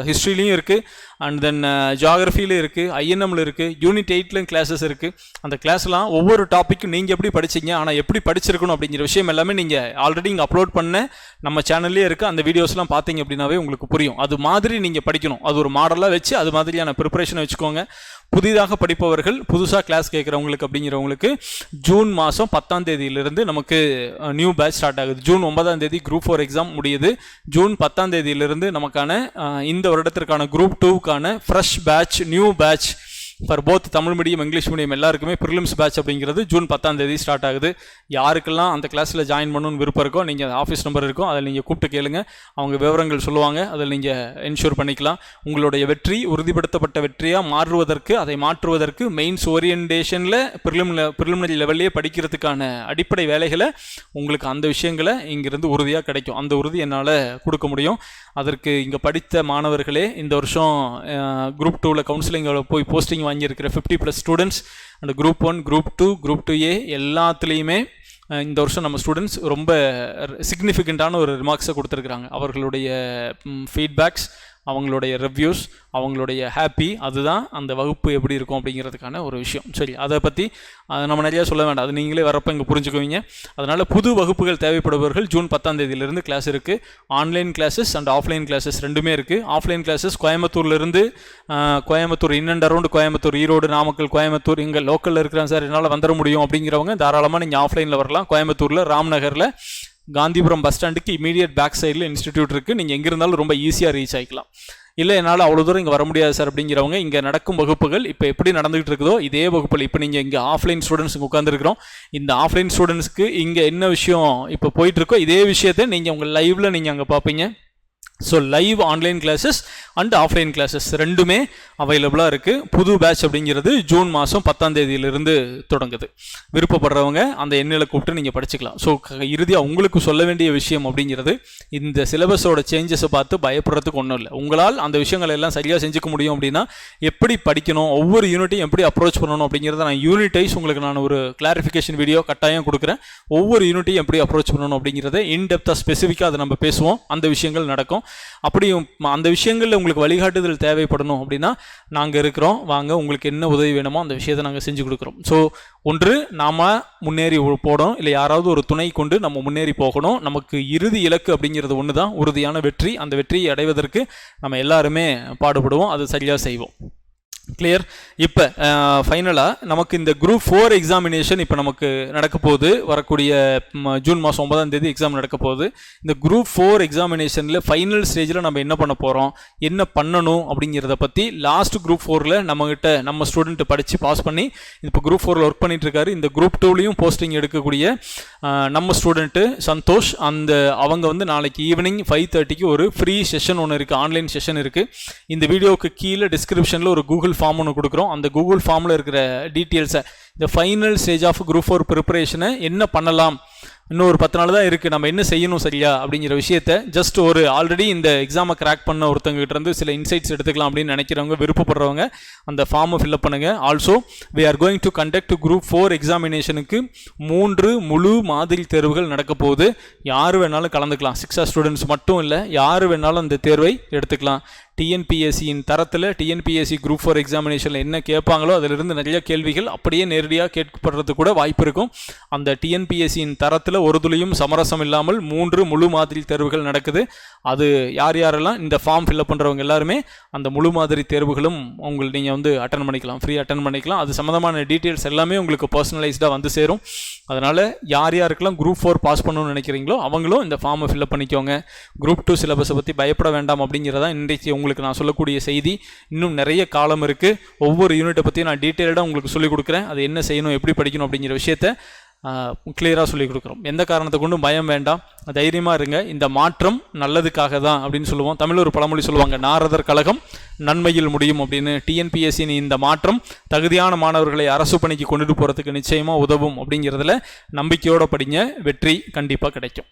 S1: ஹிஸ்ட்ரிலையும் இருக்குது, அண்ட் தென் ஜியாகிரஃபிலையும் இருக்குது, ஐஎன்எம்ல இருக்குது, யூனிட் 8லையும் கிளாஸஸ் இருக்குது. அந்த கிளாஸ்லாம் ஒவ்வொரு டாப்பிக்கும் நீங்கள் எப்படி படிச்சிங்க, ஆனால் எப்படி படிச்சிருக்கணும் அப்படிங்கிற விஷயம் எல்லாமே நீங்கள் ஆல்ரெடி இங்கே அப்லோட் பண்ண நம்ம சேனல்லே இருக்குது. அந்த வீடியோஸ்லாம் பார்த்தீங்க அப்படின்னாவே உங்களுக்கு புரியும். அது மாதிரி நீங்கள் படிக்கணும், அது ஒரு மாடலாக வச்சு அது மாதிரியான ப்ரிப்பரேஷனை வச்சுக்கோங்க. புதிதாக படிப்பவர்கள், புதுசாக கிளாஸ் கேட்குறவங்களுக்கு அப்படிங்கிறவங்களுக்கு ஜூன் மாதம் 10ஆம் தேதியிலிருந்து நமக்கு நியூ பேட்ச் ஸ்டார்ட் ஆகுது. ஜூன் 9ஆம் தேதி குரூப் 4 எக்ஸாம் முடியுது. ஜூன் 10ஆம் தேதியிலிருந்து நமக்கான இந்த வருடத்திற்கான குரூப் 2க்கான fresh batch, new batch for both Tamil medium English medium எல்லாருக்குமே ப்ரிலிம்ஸ் பேட்ச் அப்படிங்கிறது ஜூன் 10ஆம் தேதி ஸ்டார்ட் ஆகுது. யாருக்கெல்லாம் அந்த கிளாஸில் ஜாயின் பண்ணணும்னு விருப்பம் இருக்கோ, நீங்கள் ஆஃபீஸ் நம்பர் இருக்கும், அதில் நீங்கள் கூப்பிட்டு கேளுங்க, அவங்க விவரங்கள் சொல்லுவாங்க, அதில் நீங்கள் என்ஷூர் பண்ணிக்கலாம். உங்களுடைய வெற்றி உறுதிப்படுத்தப்பட்ட வெற்றியாக மாறுவதற்கு, அதை மாற்றுவதற்கு மெயின்ஸ் ஓரியன்டேஷனில் ப்ரிலிமினரி லெவல்லே படிக்கிறதுக்கான அடிப்படை வேலைகளை உங்களுக்கு அந்த விஷயங்களை இங்கிருந்து உறுதியாக கிடைக்கும். அந்த உறுதி என்னால் கொடுக்க முடியும். அதற்கு இங்கே படித்த மாணவர்களே இந்த வருஷம் குரூப் 2ல் கவுன்சிலிங்கில் போய் போஸ்டிங் வாங்கியிருக்கிற 50+ students and group 1, group 2, group 2A எல்லாத்துலேயுமே இந்த வருஷம் நம்ம ஸ்டூடெண்ட்ஸ் ரொம்ப சிக்னிஃபிகண்ட்டான ஒரு ரிமார்க்ஸை கொடுத்துருக்குறாங்க. அவர்களுடைய ஃபீட்பேக்ஸ், அவங்களுடைய ரிவ்யூஸ், அவங்களுடைய ஹாப்பி, அதுதான் அந்த வகுப்பு எப்படி இருக்கும் அப்படிங்கிறதுக்கான ஒரு விஷயம். சரி, அதை பற்றி நம்ம நிறையா சொல்ல வேண்டாம், அது நீங்களே வரப்போ இங்கே புரிஞ்சுக்குவீங்க. அதனால் புது வகுப்புகள் தேவைப்படுபவர்கள் ஜூன் 10ஆம் தேதியிலிருந்து கிளாஸ் இருக்குது. Online classes and offline classes ரெண்டுமே இருக்குது. ஆஃப்லைன் கிளாஸஸ் கோயம்புத்தூர்லேருந்து, Coimbatore in and around Coimbatore, Erode, Namakkal, Coimbatore, இங்கே லோக்கலில் இருக்கிறேன் சார் என்னால் வந்துட முடியும் அப்படிங்கிறவங்க தாராளமாக நீங்கள் ஆஃப்லைனில் வரலாம். கோயம்புத்தூரில் ராம்நகரில் காந்திபுரம் பஸ் ஸ்டாண்டுக்கு இமீடியட் பேக் சைடில் இன்ஸ்டிடியூட் இருக்குது. நீங்கள் எங்கே இருந்தாலும் ரொம்ப ஈஸியாக ரீச் ஆகிக்கலாம். இல்லை என்னால் அவ்வளோ தூரம் இங்கே வர முடியாது சார் அப்படிங்கிறவங்க, இங்கே நடக்கும் வகுப்புகள் இப்போ எப்படி நடந்துகிட்டு இருக்குதோ இதே வகுப்பில் இப்போ நீங்கள் இங்கே ஆஃப்லைன் ஸ்டூடெண்ட்ஸுக்கு உட்காந்துருக்கிறோம். இந்த ஆஃப்லைன் ஸ்டூடெண்ட்ஸ்க்கு இங்கே என்ன விஷயம் இப்போ போயிட்டுருக்கோ இதே விஷயத்தை நீங்கள் உங்கள் லைவில் நீங்கள் அங்கே பார்ப்பீங்க. So live online classes and offline classes ரெண்டுமே அவைலபிளாக இருக்குது. புது பேட்ச் அப்படிங்கிறது ஜூன் மாதம் 10ஆம் தேதியிலிருந்து தொடங்குது. விருப்பப்படுறவங்க அந்த எண்ணில் கூப்பிட்டு நீங்கள் படிச்சுக்கலாம். ஸோ இறுதியாக உங்களுக்கு சொல்ல வேண்டிய விஷயம் அப்படிங்கிறது, இந்த சிலபஸோட சேஞ்சஸை பார்த்து பயப்படுறதுக்கு ஒன்றும் இல்லை. உங்களால் அந்த விஷயங்கள் எல்லாம் சரியாக செஞ்சுக்க முடியும் அப்படின்னா எப்படி படிக்கணும், ஒவ்வொரு யூனிட்டையும் எப்படி அப்ரோச் பண்ணணும் அப்படிங்கிறத நான் யூனிட்டைஸ் உங்களுக்கு நான் ஒரு கிளாரிஃபிகேஷன் வீடியோ கட்டாயம் கொடுக்குறேன். ஒவ்வொரு யூனிட்டையும் எப்படி அப்ரோச் பண்ணணும் அப்படிங்கிறத இன்டெப்த்தாக ஸ்பெசிஃபிக்காக அதை நம்ம பேசுவோம். அந்த விஷயங்கள் நடக்கும். அப்படியும் அந்த விஷயங்களில் உங்களுக்கு வழிகாட்டுதல் தேவைப்படணும் அப்படின்னா நாங்கள் இருக்கிறோம், வாங்க, உங்களுக்கு என்ன உதவி வேணுமோ அந்த விஷயத்தை நாங்கள் செஞ்சு கொடுக்குறோம். ஸோ ஒன்று நாம் முன்னேறி போடணும், இல்லை யாராவது ஒரு துணை கொண்டு நம்ம முன்னேறி போகணும். நமக்கு இறுதி இலக்கு அப்படிங்கிறது ஒன்று தான், உறுதியான வெற்றி. அந்த வெற்றியை அடைவதற்கு நம்ம எல்லாருமே பாடுபடுவோம், அது சரியாக செய்வோம். கிளியர். இப்போ ஃபைனலாக நமக்கு இந்த குரூப் 4 எக்ஸாமினேஷன் இப்போ நமக்கு நடக்க போகுது. வரக்கூடிய ஜூன் மாதம் 9ஆம் தேதி எக்ஸாம் நடக்க போகுது. இந்த குரூப் 4 எக்ஸாமினேஷனில் ஃபைனல் ஸ்டேஜில் நம்ம என்ன பண்ண போகிறோம், என்ன பண்ணணும் அப்படிங்கிறத பற்றி லாஸ்ட் குரூப் 4ல் நம்மகிட்ட நம்ம ஸ்டூடெண்ட் படித்து பாஸ் பண்ணி இப்போ குரூப் 4ல் ஒர்க் பண்ணிட்டு இருக்காரு. இந்த குரூப் 2லையும் போஸ்டிங் எடுக்கக்கூடிய நம்ம ஸ்டூடெண்ட்டு சந்தோஷ், அவங்க வந்து நாளைக்கு ஈவினிங் 5:30க்கு ஒரு ஃப்ரீ செஷன் ஒன்று இருக்குது, ஆன்லைன் செஷன் இருக்குது. இந்த வீடியோவுக்கு கீழே டிஸ்கிரிப்ஷனில் ஒரு கூகுள் ஃபார்ம் ஒன்று கொடுக்குறோம். அந்த கூகுள் ஃபார்மில் இருக்கிற டீட்டெயில்ஸை, இந்த ஃபைனல் ஸ்டேஜ் ஆஃப் குரூப் 4 ப்ரிப்பரேஷனை என்ன பண்ணலாம், இன்னும் ஒரு 10 நாள் தான் இருக்குது, நம்ம என்ன செய்யணும் சரியா அப்படிங்கிற விஷயத்த ஜஸ்ட் ஒரு ஆல்ரெடி இந்த எக்ஸாமை கிராக் பண்ண ஒருத்தங்கிட்ட இருந்து சில இன்சைட்ஸ் எடுத்துக்கலாம் அப்படின்னு நினைக்கிறவங்க, விருப்பப்படுறவங்க அந்த ஃபார்மை ஃபில்அப் பண்ணுங்கள். Also we are going to conduct group 4 எக்ஸாமினேஷனுக்கு 3 முழு மாதிரி தேர்வுகள் நடக்க போகுது. யார் வேணாலும் கலந்துக்கலாம், 6 ஸ்டூடெண்ட்ஸ் மட்டும் இல்லை, யார் வேணாலும் அந்த தேர்வை எடுத்துக்கலாம். டிஎன்பிஎஸ்சியின் தரத்தில் டிஎன்பிஎஸ்சி குரூப் 4 எக்ஸாமினேஷனில் என்ன கேட்பாங்களோ அதிலிருந்து நிறைய கேள்விகள் அப்படியே நேரடியாக கேட்கப்படுறது கூட வாய்ப்பு இருக்கும். அந்த டிஎன்பிஎஸ்சியின் தரத்தில் ஒரு துளியும் சமரசம் இல்லாமல் 3 முழு மாதிரி தேர்வுகள் நடக்குது. அது யாரெல்லாம் இந்த ஃபார்ம் ஃபில்அப் பண்ணுறவங்க எல்லாருமே அந்த முழு மாதிரி தேர்வுகளும் நீங்கள் வந்து அட்டன் பண்ணிக்கலாம், ஃப்ரீ அட்டன் பண்ணிக்கலாம். அது சம்மந்தமான டீட்டெயில்ஸ் எல்லாமே உங்களுக்கு பர்சனலைஸ்டாக வந்து சேரும். அதனால் யாருக்கெல்லாம் குரூப் 4 பாஸ் பண்ணணும்னு நினைக்கிறீங்களோ அவங்களும் இந்த ஃபார்மை ஃபில்அப் பண்ணிக்கோங்க. குரூப் 2 சிலபஸை பற்றி பயப்பட வேண்டாம் அப்படிங்கிறதா இன்றைக்கு உங்களுக்கு நான் சொல்லக்கூடிய செய்தி. இன்னும் நிறைய காலம் இருக்குது. ஒவ்வொரு யூனிட்டை பற்றி நான் டீட்டெயில்டாக உங்களுக்கு சொல்லிக் கொடுக்குறேன். அது என்ன செய்யணும், எப்படி படிக்கணும் அப்படிங்கிற விஷயத்தை கிளியராக சொல்லிக் கொடுக்குறோம். எந்த காரணத்தை கொண்டும் பயம் வேண்டாம், தைரியமாக இருங்க. இந்த மாற்றம் நல்லதுக்காக தான் அப்படின்னு சொல்லுவோம். தமிழ் ஒரு பழமொழி சொல்லுவாங்க, நாரதர் கழகம் நன்மையில் முடியும் அப்படின்னு. டிஎன்பிஎஸ்சியின் இந்த மாற்றம் தகுதியான மாணவர்களை அரசு பணிக்கு கொண்டுட்டு போகிறதுக்கு நிச்சயமாக உதவும் அப்படிங்கிறதுல நம்பிக்கையோடு படிங்க. வெற்றி கண்டிப்பாக கிடைக்கும்.